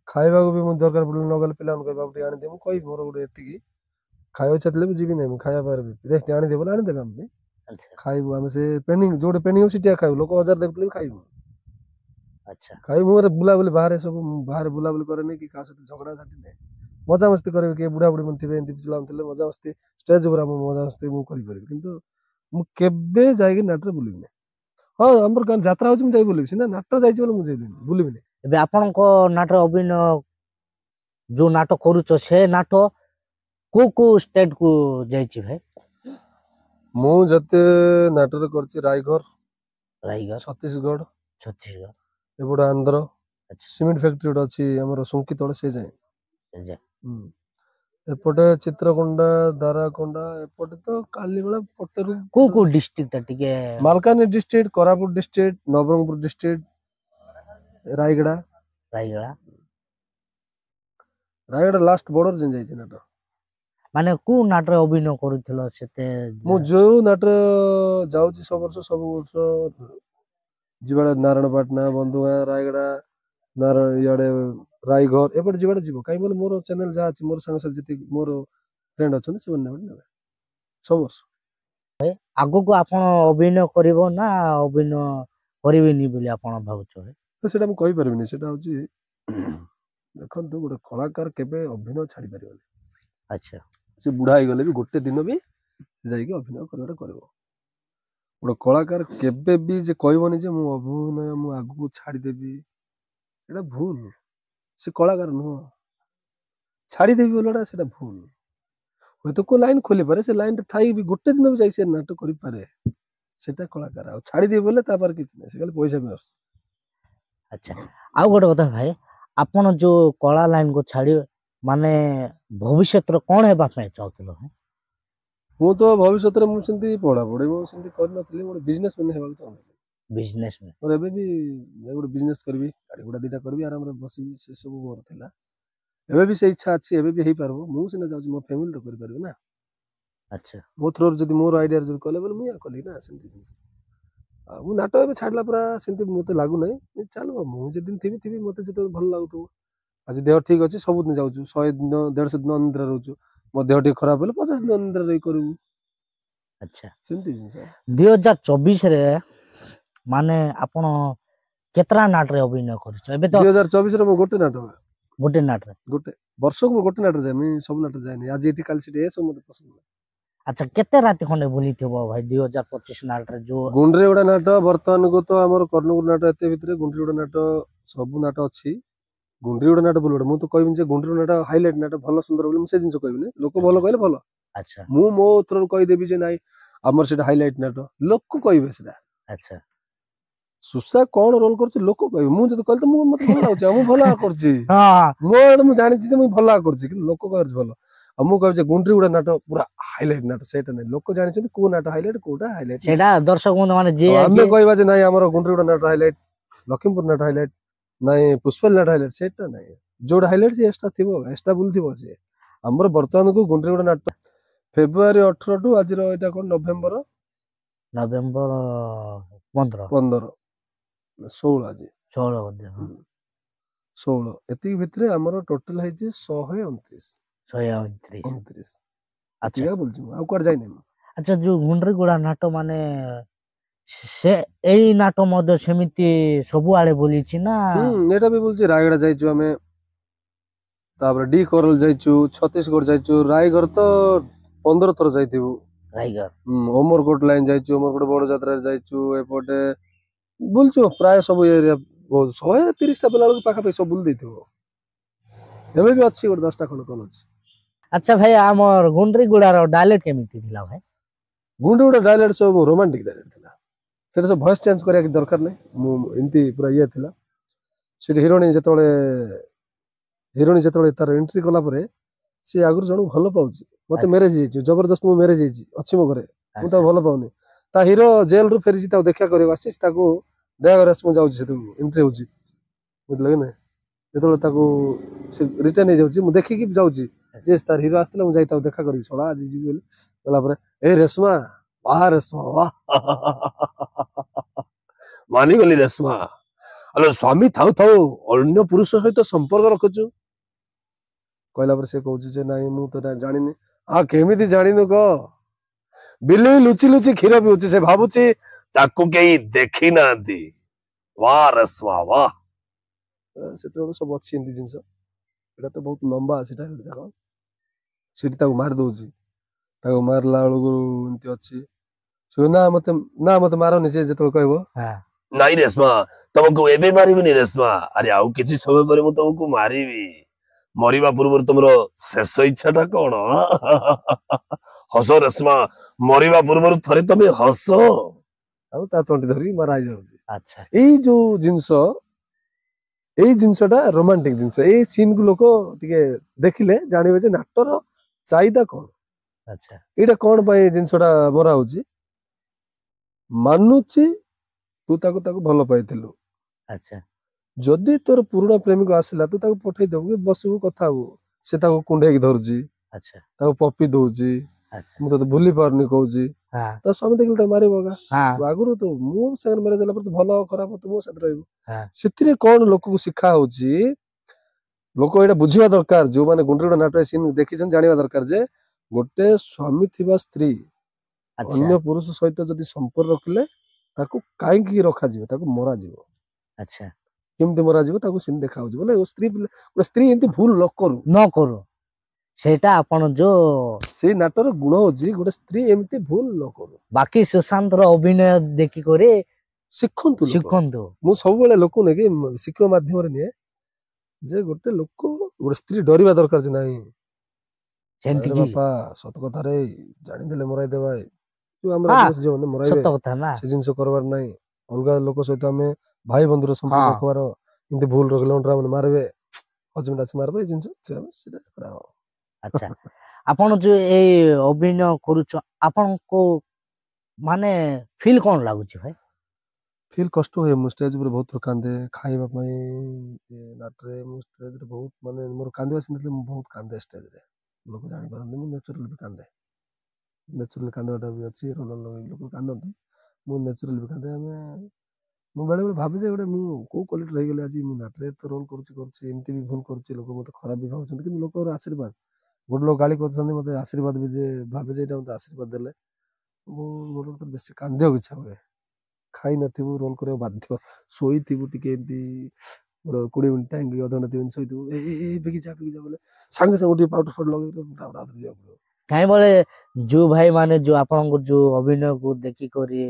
खाइबा भी मुझे दरकार पड़े न गले पिला कहबा आनी दे मुझे मोर गोटे एति खाइबा इच्छा थे जीवी नहीं खाया पारे रेस्ट आनी दे बोले आनीदेवे आम खाइबू आम से पेंडिंग जो पेंडिंग हो सीटिया खाइबू लोक हजार देखते भी खाइबू अच्छा खाई मुझे बुलाबुली बाहर सब बाहर बुलाबुली करे कि क्या सहित झगड़ा झाटी नहीं मजा मस्ती करे किए बुढ़ा बुढ़ी मन थे पिला मजा मस्ती स्टेज उपर मजा मस्ती मुझे किंतु मुझे जाइए नाट्रे बुलबी हाँ आम गाँव यात्रा हो बुलबी ना नाट जाइए मुझे बुलबी एबे आपण को नाट अभिनय जो नाट करूच से नाट को स्टेट को जाइछि भाई मु जते नाटर करछि रायगढ़ रायगढ़ छत्तीसगढ़ छत्तीसगढ़ एपटे आंध्र अच्छा सीमेंट फैक्ट्री गोटे अच्छी आमर सुंकी तले से जाए जा एपटे चित्रकोंडा दाराकोंडा एपटे तो कालीगोला पटेरु को डिस्ट्रिक्ट टिके Malkangiri district Koraput district Nabarangpur district Rayagada Rayagada Rayagada last border जन जाइछि नाट माने को नाट अभिनय करूथिलो सेते मु जो नाट जाउछि सब वर्ष जिबाड़ा नारायणपाटना बंधुआ रायगड़ा नारायण इे रायगढ़ एपटे जिबाड़ा जीव कहीं बोले मोर चैनल जहाँ अच्छी मोर सांग जी मोर फ्रेंड अच्छा से सब वर्ष आगो को आपण अभिनय करिवो ना अभिनय करिवेनी बोली आपण भाबुछो तो सेटा मु कहि परबिनी सेटा होची देखंतु गोटे कलाकार केबे अभिनय छाड़ी परिबनी अच्छा से बुढ़ा हो गले भी गोटे दिन भी जाइए अभिनय करवाटा करिवो गोटे कलाकार केबे भी जे कहबनी जे मु अभिनय मु आगु छाड़ीदेवी एटा भूल से कलाकार नुह छाड़ीदेवी बोलटा सेटा भूल हूँ तो को लाइन खोली पारे से लाइन थाई भी गोटे दिन भी जाई से नाटक करि पारे सेटा कलाकार आ छाड़ीदेवी बोले तापर किछि नै से खाली पैसा भी आस अच्छा आ गोटे कथा भाई आपण जो कला लाइन को छाड़ी माने भविष्य कौन हेबा पे चाहतलो है मु तो भविष्य रे मु सेंती पढ़ा पढ़ी मु सेंती कर नथली गोटे बिजनेसमैन हेबा चाहतली बिजनेसमैन और एबे भी गोटे बिजनेस करबी गाड़ी गुड़ा दीटा करबी आराम रे बसिबी से सब मोर थिला एबे भी से इच्छा अछि एबे भी हेई पारबो मु सिना जाउची मो फैमिली तो करि परबे ना अच्छा मो थ्रो जदी मोर आइडिया जदी कले बोले मु या कली ना सेंती जिंस आ मु नाटक एबे छाडला पूरा सेंती मते लागु नै चलो मु जे दिन थिबी मते जते भल लागुतो आज देह ठीक अछि सब दिन जाउछु 100 दिन 150 दिन निद्रा रहउछु मो देह ठीक खराब होले 50 दिन निद्रा रही करबू अच्छा सेंती जिंस 2024 रे माने आपण केतरा नाट रे अभिनय करछ एबे तो 2024 रे मो गोटे नाट रे गोटे वर्ष को गोटे नाट जाय मी सब नाट जाय नै आज एठी काल सिटी ए सब मते पसंद अच्छा केते राति खंडे बुली थबो भाई 2025 नाट रे जो गुंडरे उडा नाट वर्तमान को तो हमर कर्णपुर नाट एते भितरे गुंडरी उडा नाट सब नाट अछि गुंडरी उडा नाट बोलबे मु तो कहबिन जे गुंडरी नाट हाइलाइट नाट भलो सुंदर बोली मु से जिंस कहबिन लोक भलो कहले भलो अच्छा मु मो थ्रो कहि देबी जे नाइ हमर सेटा हाइलाइट नाट लोक को कहबे सेटा अच्छा सुसा कोन रोल करछ लोक कहबे मु जद कहल त मु मत भलो लाउछ मु भलो करछि हां मोर मु जानि छी जे मु भलो करछि कि लोक कहछ भलो मु कहब जे गुंडरी उडा नाट पूरा हाइलाइट नाट सेटा नै लोक जानि छी को नाट हाइलाइट कोटा हाइलाइट सेटा दर्शक बंधु माने जे हमें कहबा जे नाइ हमर गुंडरी उडा नाट हाइलाइट लखीमपुर नाट हाइलाइट नाइ पुष्पल नाट हाइलाइट सेटा नै जोड हाइलाइट से एक्स्ट्रा थिबो एक्स्ट्रा बुल थिबो से हमर वर्तमान को गुंडरी उडा नाट फेब्रुआरी 18 टू आज रो एटा कोन नवंबर 15 16 आज 16 बदे 16 एति भितरे हमर टोटल है जे 129 अच्छा बोलछु आ कोड जाय नै अच्छा जो गुंडरी गुडा नाटो माने से एई नाटो मध्य समिति सबु आले बोली छी ना एटा भी बोलछि रायगड़ा जाइछु हमें तापर डी कोरल जाइछु छत्तीसगढ़ जाइछु रायगढ़ तो 15 थर जाइथिबु रायगढ़ ओमरकोट लाइन जाइछु ओमरकोट बड़ यात्रा जाइछु एपटे बोलछु प्राय सब एरिया 130 टा बेला पाखा पे सब बुल देथिबो एबे भी अछि गोट 10 टा खन कोन अछि अच्छा भाई हमर गुंडरी गुडा रो डायलेक्ट केमिति थिला भाई गुंडरी गुडा डायलेक्ट सब रोमांटिक डायलेक्ट थिला सेटा सब वॉइस चेंज करिया के दरकार नै मु इंती पूरा ये थिला से हिरोनी जतले तार एंट्री कला परे से आगुर जण भलो पाउची मते मैरिज हेची जबरदस्त मु मैरिज हेची अछि मो घरे मु ता भलो पाउनी ता हीरो जेल रु फेरिची ता देखा करे आछि ताको दया करे मु जाउची से एंट्री होची बुझले नै जतले ताको से रिटर्न हे जाउची मु देखि कि जाउची जे तार हीरो आस्तले मु जाई ता देखा करबी सोडा आज जी बोले कला परे ए रेशमा वाह रेशमा वाह मानिगली रेशमा अरे स्वामी थाउ थाउ अन्य पुरुष सहित संपर्क रखुचु कहला पर से कहूची जे नाही मु तो जानिनी आ केमिति जानिनु क बिल्ली लुचि लुचि क्षीर पिउची से भाबुची ताकू केही देखि नांती वाह रेशमा वाह से सब अच्छी एंती जिनस एटा तो बहुत लंबा सेटा जाक सेठी ताकू मार दउची ताकू मारला बेलକୁ एंती अच्छी ना मत मारनी से जेतल कहबो नाई रेशमा तुमको एबे मारिबिनी रेशमा अरे आउ किछि समय पर मु तुमको मारिबी मरिबा पूर्व तुमरो शेष इच्छाटा कोन हस रेशमा मरिबा पूर्व थरे तमे हस आउ ता तंटी धरी माराई जाउची अच्छा एई जो जिनसटा रोमांटिक जिनस एई सीन को लोक टिके देखिले जानिबे जे नाटर चाहिदा कोन अच्छा एटा कोन पय जिनसटा बरा होची मानुची तू ताको ताको भल पाइथिलु अच्छा जदि तोर पुराना प्रेमिक आसिला तू ताको पठै दबु बसबु कथा हो से ताको कुंडे की धरजी अच्छा ताको पप्पी दउजी अच्छा मु तो भूली पारनी कहूजी हां त स्वामी देखिल त मारिबोगा हां आगुरु तो मु संग मेरे जला पर तो भलो खराब तो मो साथ रहबो हां सेतिरे कोन लोक को शिक्षा होची लोक एटा बुझिबा दरकार जो माने गुंडरीडा नाटक सीन देखिछन जानिबा दरकार जे गोटे स्वामी थिबा स्त्री अन्य पुरुष सहित जदि संपर्क रखले ताको काई की रखा जीव ताको मरा जीव अच्छा केमते मरा जीव ताको सिन देखा हो बोले स्त्री एंती भूल न करू सेटा अपन जो से नाटर गुण होजी गोटे स्त्री एमती भूल न करू बाकी सुशांत रो अभिनय देखि करे शिखंतु मु सब बेले लोक ने कि शिक्षा माध्यम रे ने जे गोटे लोक गोटे स्त्री डरिबा दरकार जे नाही जेंति की बापा सत कथा रे जानि देले मराई देबा जो हमरा दोस्त जे मराई सत कथा ना से जिंस करबार नाही अलगा लोक सहित हमें भाई बंधुर संपर्क रखबार इंते भूल रखले ओंडरा मन मारबे हजम दास मारबे जिंस सेटा करा अच्छा आपण जो ए अभिनय करूछ आपण को माने फील कोन लागुची भाई फील कष्ट होय मु स्टेज पर बहुत कांदे खाइबा पई नाटरे मु स्टेज रे बहुत माने मोर कांदे सिनले मु बहुत कांदे स्टेज रे लोक जानि परन मु नेचुरल भी कांदे नेचुरल कांदोटा भी अछि रोल लोक कांदंती मु नेचुरल भी कांदे हमें मु बेले बेले भाबे जे गोटे मु को क्वालिटी रहि गेले आज मु नाटरे तो रोल करछि एमती भी भूल करछि लोक मते खराब भी भावछन कि लोक आशीर्वाद गोड लोक गाली करछन मते आशीर्वाद भी जे भाबे जे एटा मते आशीर्वाद देले मु गोड तो बेसी कांदे इच्छा होय खाई नथिबु रोल करे बाध्य सोई थिबु टिके एंती 20 मिनिट टाइम की अधघंटा 3 सोई थिबु ए बेगी जा बोले संगे संगे उठी पाउडर फट लगे टाउडा आदर जा काई बोले जो भाई माने जो आपन को जो अभिनय को देखि करी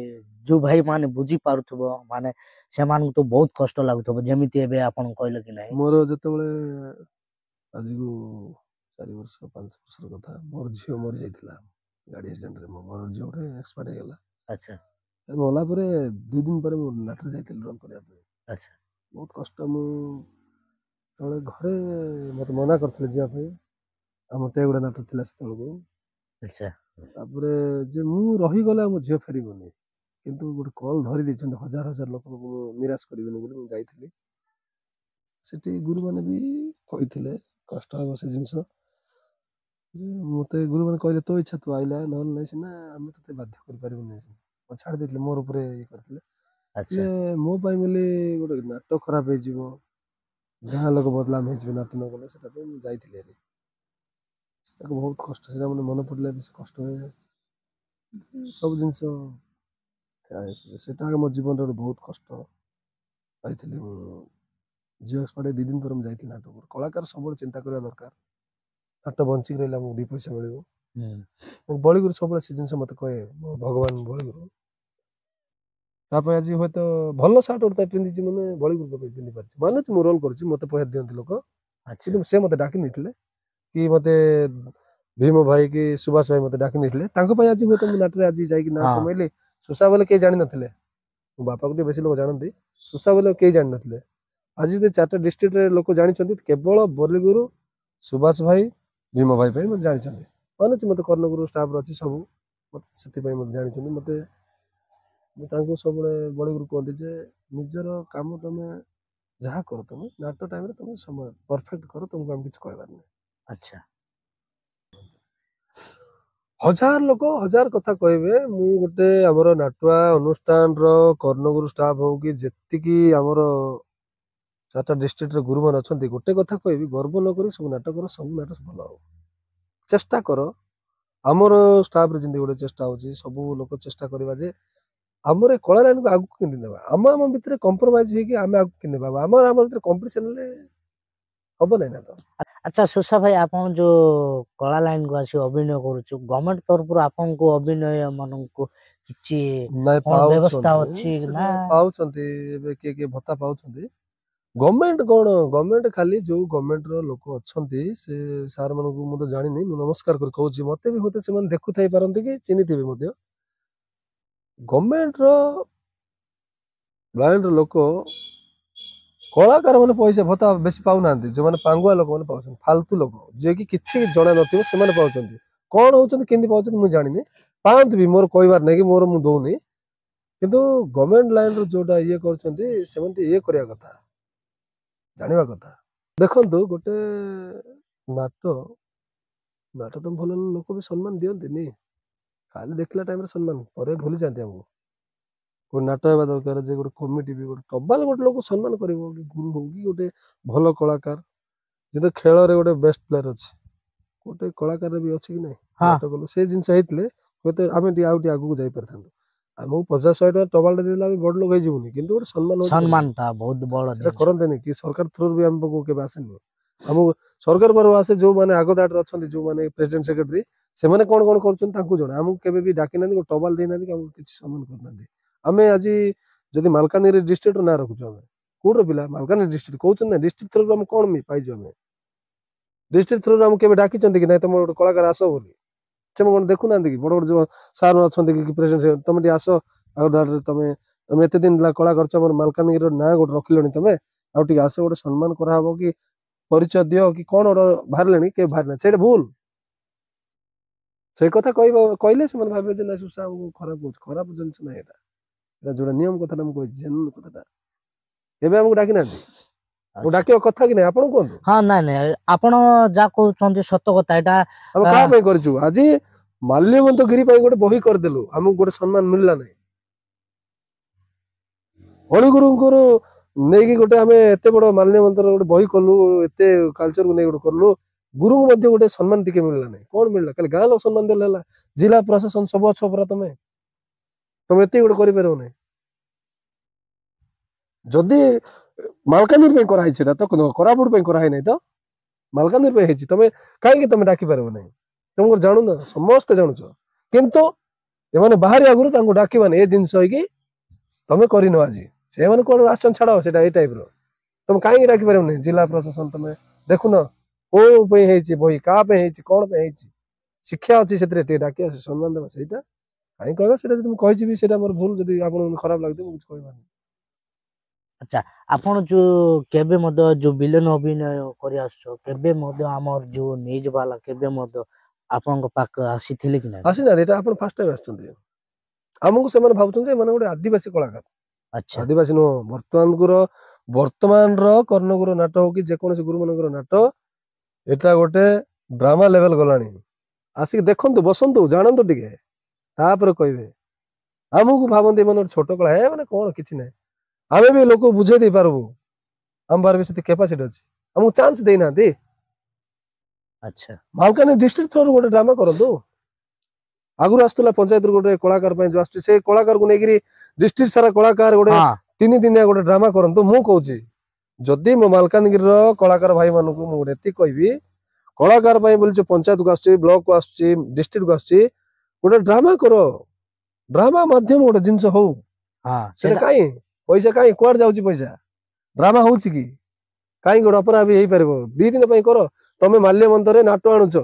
जो भाई माने बुझी पारुथबो माने से मान तो बहुत कष्ट लागुथबो जेमिति एबे आपन कहले कि नाही मोर जते बेले आज को 4 वर्ष 5 वर्ष कथा मोर झियो मर जाइथिला गाड़ी एक्सीडेंट रे मोर झियो रे एक्सपायर गेला अच्छा मोला परे 2 दिन पर मु नाटर जाइथिल रोल करिया पे अच्छा बहुत कष्ट मु तळे घरे मते मना करथले जिया पे हमते गुडा नाटर थिला सेतळको अच्छा तापरे जे मु रही गला मु झियो फेरिबोनी किंतु गुड कॉल धरि दिछन हजार हजार लोक को निराश करिबेनी बोली मु जाइथिली सेठी गुरु माने भी कहिथिले कष्ट हो से जिंस मते गुरु माने कहले तो इच्छा तू आइला न नै सिना हम तते बाध्य कर परिबो नै म छाड़ देथिले मोर ऊपर ये करथिले अच्छा मो पाई बोली गोटे नाटक खराब हे जीवो गाँ लोक बदलाम हे जीवो नाटक न गले सेटा पे मु जाइथिले रे सेटा बहुत कष्ट से मन मन पड़ले बेस कष्ट होय सब जिंस सेटा मो जीवन रे बहुत कष्ट पाइथिले मु जियो एक्सपायर 2 दिन पर मु जाइथिले नाटक कलाकार सब चिंता करिया दरकार नाटक बंची रहला मु 2 पैसा मिलिबो मु बळी गुरु सब से जिंस मते कहे भगवान बळी गुरु तापर आज होय तो भलो शर्ट उड़ता पिंदी छी माने बळी गुरु पिंदी परछि माने तू रोल करछि मते पैसा दियंती लोक अच्छा से मते डाकी निथिले कि मते भीम भाई की सुभाष भाई मते डाकी निथिले तांको पय आज होय तो मु नाटरे आज जाई कि ना कमैले सुसा बोले के जानि नथिले मो बापा को बेसी लोक जानंती सुसा बोले के जानि नथिले आज जे 4टा डिस्ट्रिक्ट रे लोक जानि छथि केवल बरली गुरु सुभाष भाई भीम भाई पे मते जानि छथि माने मते कर्ण गुरु स्टाफ रछि सब मते सेति पय मते जानि छथि मते तांको सब बड़ी गुरु कहते जे निजर काम तुम जहाँ कर तुम नाटक टाइम रे तुम समय परफेक्ट कर तुमको हम किछ कहबार नै अच्छा हजार लोक हजार कथा कहबे मु गोटे हमर नाटुआ अनुष्ठान रो कर्णगुरु स्टाफ हो कि जेतिकी हमर चारटा डिस्ट्रिक्ट रे गुरुमान अछंती गोटे कथा कहबी गर्व न करी सब नाटक भल हो चेष्टा कर हमर स्टाफ रे जिंदगी गोटे चेष्टा होची सब लोक चेष्टा करबा जे हमर कला लाइन को आगु किंदी देबा हम भितर कंप्रोमाइज हे कि हम आगु किंदी बाबा हमर भितर कंपटीशन ले हबो नै नाटक। अच्छा सुशा भाई आपन जो कला लाइन को आसी अभिनय करूछु गवर्नमेंट तरफ आपन को अभिनय मन को किछि नै व्यवस्था अछि ना पाउछंती एबे के भत्ता पाउछंती गवर्नमेंट कोन गवर्नमेंट खाली जो गवर्नमेंट रो लोक अछंती से सार मन को मु तो जानि नै मु नमस्कार कर कहूची मते भी होते से मन देखु थाई परंती कि चिनिथिबे मध्य गवर्नमेंट रो ब्लाइंड लोक कलाकार मैंने पैसा भत्ता बेसी पाऊ ना जो मैंने पांगुआ लोक मैंने पाउछन फालतू लोक जे कि किछि जणा नथिबो से माने पाउछन कोन होउछन केंदी पाउछन मु जानि नै पांत भी मोर कहबार नै कि मोर मु दोउनी किंतु गवर्नमेंट लाइन रो जोटा ये करछंती सेमंती ये करिया कथा जानिबा कथा देखंतु गोटे नाटो नाटो तो भल लोक भी सम्मान दियंती नी खाली देखला टाइम रे सम्मान परे भूली जाते हमको कोई नाटक हेबा दरकार जे गोटे कमिटी भी गोटे टबाल गोटे लोक सम्मान करिवो कि गुरु हो कि गोटे भल कलाकार जे तो खेल रे गोटे बेस्ट प्लेयर अछि गोटे कलाकार भी अछि कि नै नाटक से जिंस हेतले होते आमे टी आउटी आगु जाई परथांतो हमहु 50-100 टका टबाल दे देला भी बड लोक हे जिवनी किंतु गोटे सम्मान ता बहुत बड़ से करंते नै कि सरकार थ्रू भी हम को के आसेनी हम सरकार पर आसे जो माने आगो दाट अछंती जो माने प्रेसिडेंट सेक्रेटरी से माने कोन कोन करछन तांकू जण हम केबे भी डाकी नांदी टबाल दे नांदी हम किछ सम्मान कर नांदी आमे आजि जदि मालकानगिरी डिस्ट्रिक्ट ना रखुछु हमें कोडर पिला मालकानगिरी डिस्ट्रिक्ट कहउछन ना डिस्ट्रिक्ट थ्रू हम कोन मी पाइजो हमें डिस्ट्रिक्ट थ्रू हम केबे डाकी चंदी कि नै तुम कलाकार आसो बोली से कोन देखु नांदी कि बड़ बड़ जो सार अछंती कि प्रेसिडेंट तुम टी आसो आगो दाट तुम एते दिन ला कला करछ हमर मालकानगिरी ना गोट रखिलोनी तुम आ टी आसो गोटे सम्मान करा हबो कि परिचय दियो कि कोन बाहरलेनी के बाहर ना सेटा भूल से कथा कहले से मन भाबे जे ना सुसा खराब जंस ना एटा जोड़ा नियम कथा हम कहि जेन कथाटा एबे हमको डाकी ना ओ डाकियो कथा कि नै आपन कोन हां नै नै आपन जा कहउछंती सत्य कथा एटा हम का पे करछु आजि माल्यवंत गिरी पई गोटे बही कर देलु हमको गोटे सम्मान मिलला नै होली गुरुंकर नेकी गोटे हमें एते बड़ माल्यवंत गोटे बही करलु एते कल्चर को नै गोटे करलु गुरु मध्ये गोटे सम्मान टिके मिलला नै कोन मिलला खाली गाँ लोक सम्मान देला जिला प्रशासन सब अच्छो परा तुम एते गोटे करि परबो नै जदि मालकानगिरी पे करा हिसेटा तो कोरापुट पे करा है नै तो मालकानगिरी पे हेछि तमे काहे कि तमे डाकी परबो नै तुमको जानु ना समस्त जानुछ किंतु ए माने बाहरी आगुरु तांको डाकी माने ए जिंस होई कि तमे करिनो आजि से माने कोन आछन छाडो सेटा ए टाइप रो तुम काहे डाकी परबो नै जिला प्रशासन तमे देखु न को पे हेछि बही का पे हेछि कोन पे हेछि शिक्षा अछि सेतरे टे डाकी अछि सम्मान देबा सेटा काहे कहबा सेटा तुम कहि जिबि सेटा मोर भूल जदि आपन खराब लागते मु कुछ कहबा। अच्छा आपण जो केबे मद जो विलेन अभिनय करि आछो केबे मद हमर जो न्यूज वाला केबे मद आपण को पाक आसीथिले कि नै आसी ना एटा आपण फर्स्ट टाइम आछथि हमकु से माने भाबुछन जे माने गोटे आदिवासी कलाकार अच्छा आदिवासी नो वर्तमान रो कर्णगुरु नाटक हो कि जे कोनसे गुरु मनकर नाटक एटा गोटे ड्रामा लेवल गलानी आसी देखंतु बसंतु जानंतु टिके तापर कहबे हमकु भाबंती मन छोट कला हे माने कोन किछि नै आमे भी लोक बुझे दे पारबो हम बार भी से कैपेसिटी अछि हमकु चांस देना दे। अच्छा मालकानी डिस्ट्रिक्ट थ्रू गोटे ड्रामा करंतु आगुर आस्तला पंचायत गोटे कलाकार पे जो आछी से कलाकार को नेगिरी डिस्ट्रिक्ट सारा कलाकार गोटे 3 दिन गोटे ड्रामा करंतु मु कहूची जदि मो मालकानगिरी रो कलाकार भाई मानु को मु एति कहबी कलाकार भाई बोल जो पंचायत को आछी ब्लॉक को आछी डिस्ट्रिक्ट को आछी गोटे ड्रामा करो ड्रामा माध्यम गोटे जिंस हो हां सेटा काई पैसा काई कोड जाउची पैसा ड्रामा होउची की काई गोटे अपना भी हेई परबो 2 दिन पई करो तमे माल्यवंत रे नाटो आणुचो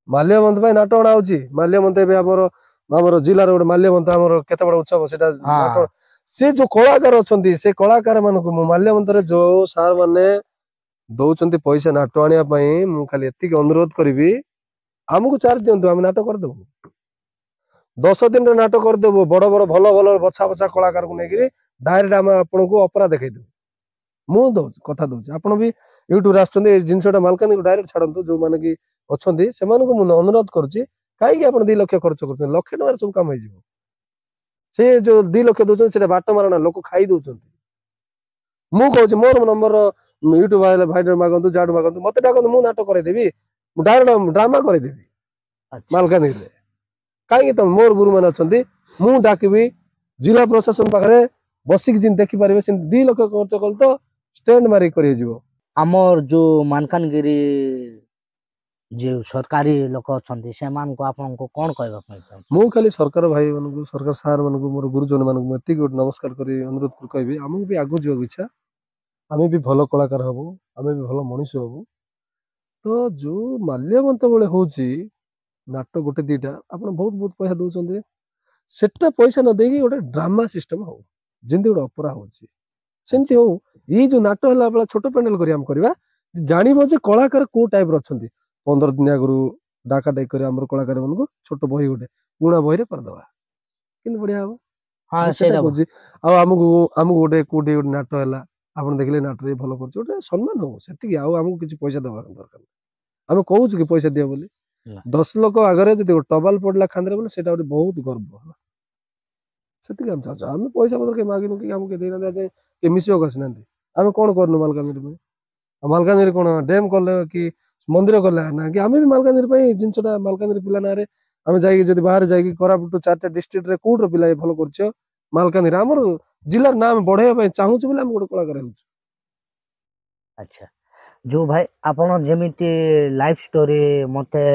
माल्यवंत भाई नाटो आउची माल्यवंत बे हमर जिल्ला रे गोटे माल्यवंत हमर केते बड़ उत्सव सेटा नाटो से जो कलाकार अछंती से कलाकार मान को माल्यवंत रे जो सार माने दउचंती पैसा नाटो आनिया पई मु खाली एति के अनुरोध करबी हमकु चार्ज दियंतु हम नाटक कर देबो 10 दिन रे नाटक कर देबो बड़ बड़ भलो भलो बछा बछा कलाकार को नेगिरी डायरेक्ट हम आपन को ऑपरा देखाइ देबो मु दउछि कथा दउछि आपण भी यूट्यूब रे आछन ए जिंसटा मालकानी डायरेक्ट छाडंतु जो माने कि अछंती सेमान को मु अनुरोध करूछि काई कि आपण 2 लाख खर्च करछन लाख टका सब काम होई जिवो से जो 2 लाख दउछन सेटा बाट मारना लोक खाई दउछंती मु कहूछि मोर नंबर यूट्यूब वाले भाई मागंतु जाडू मागंतु मते डाकंतु मु नाटक करे देबी डायरेक्ट ड्रामा करे देबी मालकानी रे काई तुम मोर गुरु मान अछंती मु डाकिबी जिला प्रशासन पाखरे बसिक जिन देखि परिबे से 2 लाख खर्च कल तो स्टैंड मारी करिए जीवो आमर जो मानकानगिरी जो सरकारी लोक अछंती से मान को आपन को कोन कहबा पय मु खाली सरकार भाई मन को सरकार सार मन को मोर गुरुजन मन को एति गुड नमस्कार करी अनुरोध कर कहबी हमहु भी आगु जीव इच्छा आमे भी भलो कलाकार हबो आमे भी भलो मनुष्य हबो तो जो माल्यवंत बळे होची नाटक गोटे दीटा आपण बहुत बहुत पैसा दउचंदी सेटा पैसा न देगी गोटे ड्रामा सिस्टम हो जिंदे गोटे ऑपरा होची सेंती हो ई जो नाटक हला बला छोटो पैनल करी हम करबा जानिबो जे कलाकार को टाइप र अछंती 15 दिन आगु डाका डाई करी हमर कलाकार मन को छोटो बही गोटे पुणा बही रे कर दवा किन बढ़िया हो हां सेटा बुझी आ हमकु गोटे कोटी गोटे नाटक हला आपण देखले नाटक रे भलो करछ गोटे सम्मान हो सेति आ हमकु किछ पैसा दवा दरकार हम कहू कि पैसा दिया बोली 10 लोक आगरे जदि टबल पडला खांदरे बोले सेटा गोटे बहुत गर्व होला सेति हम चाहू हम पैसा बदल के मागिनु कि हमके देना दे के मिसियो कसनांती हम कोन करनु मालकानगिरी में मालकानगिरी कोन डैम करले कि मंदिर करले ना कि हमें भी मालकानगिरी पई जिंसटा मालकानगिरी पिला ना रे हम जाई जदि बाहर जाई कोरापुट 4टा डिस्ट्रिक्ट रे कोड रो पिला भलो करछ मालकानगिरी हमर जिल्ला नाम बढ़ाया पई चाहू बोले हम गोटे कलाकार होछ अच्छा जो भाई आपण जेमिति लाइफ स्टोरी मते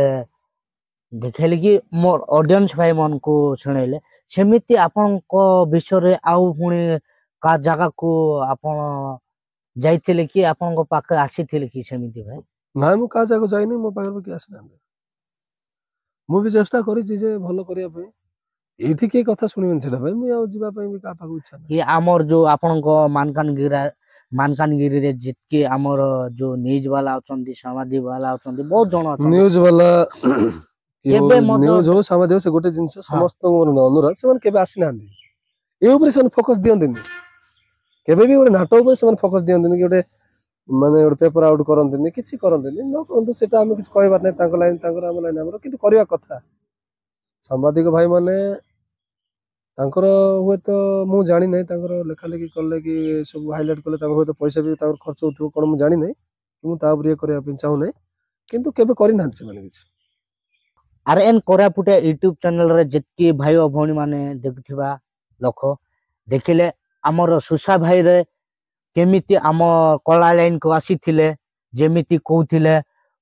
देखेले कि मोर ऑडियंस भाई मन को सुनेले सेमिति आपण को विषय रे आउ पुनी का जगह को आपण जाइथिले कि आपण को पाके आसीथिले कि सेमिति भाई ना मु का जगह जाइनी मो पाकर कि आसना मु भी चेष्टा करी जे भलो करिया पई एठी के कथा सुनिबन छला भाई मु आ जीवा पई भी का पाकु इच्छा ये आमर जो आपण को मानकानगिरी रे जितके आमर जो न्यूज वाला अछंती समाधि वाला अछंती बहुत जण अछंती न्यूज वाला केबे न्यूज हो समाधि हो से गोटे जिंस समस्त को अनुरोध से केबे आसी नांदी ए ऊपर से फोकस दियंदिनी केबे भी गोटे नाटक ऊपर से फोकस दियंदिनी कि गोटे माने गोटे पेपर आउट करंदिनी किछि करंदिनी न करंतु सेटा हम किछ कहबार नै तांको लाइन तांको हम लाइन हमरो किंतु करिया कथा संवादिक भाई माने तांकर हुए तो मु जानी नै तांकर लेखा लेखी करले कि सब हाइलाइट करले तांकर हुए तो पैसा भी तांकर खर्च होतो कोन मु जानी नै मु ता ऊपर करिया पे चाहू नै किंतु केबे करि नांत से माने किछ आरएन कोरापुटे यूट्यूब चैनल रे जत्की भाई और भौणी माने देखथिबा लोक देखिले हमर सुसा भाई रे केमिति आम कला लाइन को आसीथिले जेमिति कहउथिले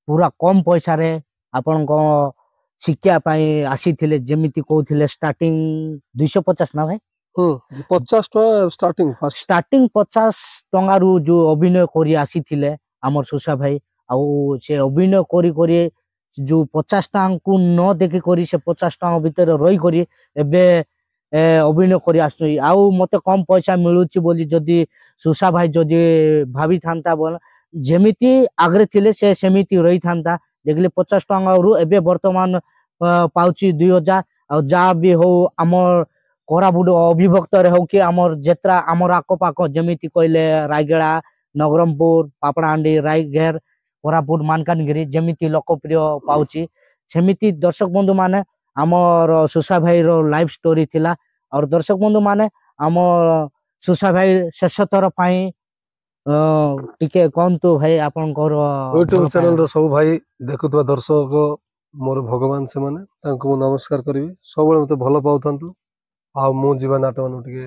पूरा कम पैसा रे आपन को शिक्षा पाई आसीथिले जेमिति कहउथिले स्टार्टिंग 250 ना भाई 50 टका स्टार्टिंग 50 टंगा रु जो अभिनय करी आसीथिले हमर सुसा भाई आ से अभिनय करी करी जो 50 टांग को न देखि करी से 50 टांग भीतर रही करी एबे अभिनय करी आसु आउ मते कम पैसा मिलुची बोली जदी सुसा भाई जदी भाभी थांता बोल जेमिति आगरे थिले से सेमिति रही थांता देखले 50 टांग रु एबे वर्तमान पाउची 2000 आ जा भी हो हमर कोरापुट अभिभक्त रे हो कि हमर जेत्रा हमर आको पाको जेमिति कहले रायगड़ा नगरमपुर पापड़ाहांडी रायगेर कोरापुट मानकानगिरी जेमिति लोकप्रिय पाउची सेमिति दर्शक बंधु माने हमर सुसा भाई रो लाइव स्टोरी थिला और दर्शक बंधु माने हमर सुसा भाई शेषतर पाई टिके कोन तो भाई आपन को यूट्यूब चैनल रो सब भाई देखुतबा दर्शक मोर भगवान से माने तांको नमस्कार करबी सब मते भलो पाउथंतु आ मो जीवन नाटक टिके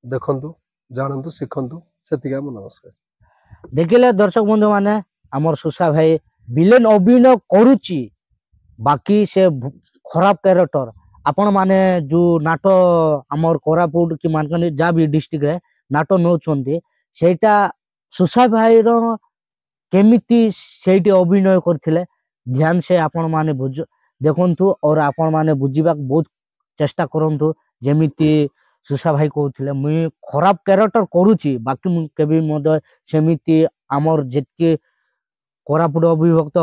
देखंतु जानंतु सिखंतु सेतिका मो नमस्कार देखिले दर्शक बंधु माने हमर सुसा भाई विलेन अभिनय करूची बाकी से खराब कैरेक्टर आपण माने जो नाटो हमर कोरापुट कि मानकानगिरी जा भी डिस्ट्रिक्ट रे नाटो नौचंती सेटा सुसा भाई रो केमिति सेठी अभिनय करथिले ध्यान से आपण माने बुझ देखंतु और आपण माने बुझिबा बहुत चेष्टा करंतु जेमिति सुसा भाई कहथिले मुई खराब कैरेक्टर करूची बाकी मु केबे मद सेमिति हमर जेतके कोरापुट अभिभक्त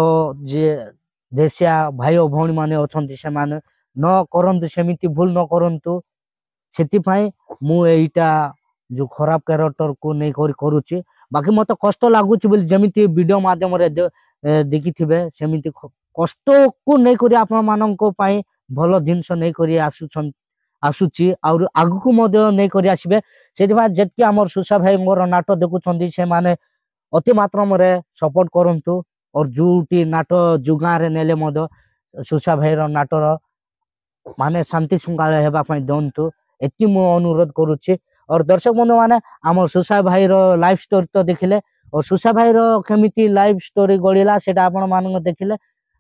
जे देशिया भाई और भौणी माने अछंती से माने न करंतु सेमिति भूल न करंतु सेति पई मु एटा जो खराब कैरेक्टर को नै करूची बाकी मत कष्ट लगुच जमी वीडियो माध्यम देखी थे सेमती कष्ट को नहीं करी आपण मानक भल जिनस नहीं करी आसुची और आगु को नहीं करी आसबे से जितकी आम सुशा भाई नाट देखुं से माने अति मात्रा में सपोर्ट करंतु और जो नाट जो गाँव नेले सुशा भाई नाटर माने शांति श्रृंखला होगापी दिंतु एति मु अनुरोध करुच्ची। और दर्शक बंधु माने आम सुशा भाई लाइफ स्टोरी तो देखिले और सुशा भाई केमिति लाइफ स्टोरी गढ़ला से आपण मान देखिले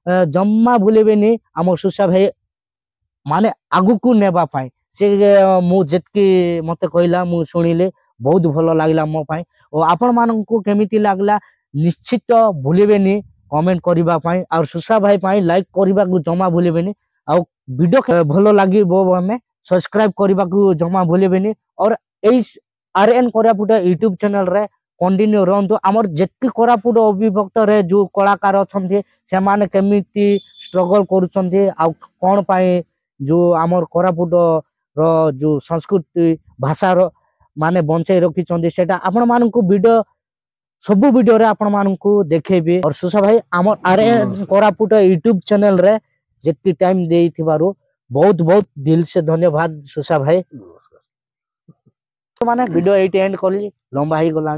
जम्मा भूलेबेनी आम सुशा भाई माने आगु को नेबा पाई से मु जितकी मते कहला मु सुनिले बहुत भल लागला मो पाई और आपण मान को केमिति लागला निश्चित भूलेबेनी कमेंट करबा पाई और सुशा भाई पाई लाइक करबा को जमा भूलेबेनी और वीडियो भल लागिबो माने सब्सक्राइब करबा को जमा भूलेबेनी और एई आरएन कोरापुट यूट्यूब चैनल रे कंटिन्यू रहंतु आमर जेतकी कोरापुट अविभक्त रे जो कलाकार अछंती से माने केमिति स्ट्रगल करूछंती आ कोन पाई जो आमर कोरापुट रो जो संस्कृति भाषा रो माने बंचाई रखिछंती सेटा आपण मान को वीडियो सब वीडियो रे आपण मान को देखेबी। और सुशा भाई आमर आरएन कोरापुट यूट्यूब चैनल रे जेतकी टाइम देइथिबारु बहुत बहुत दिल से धन्यवाद सुशा भाई। माने वीडियो एटी एंड करली लंबा ही गला।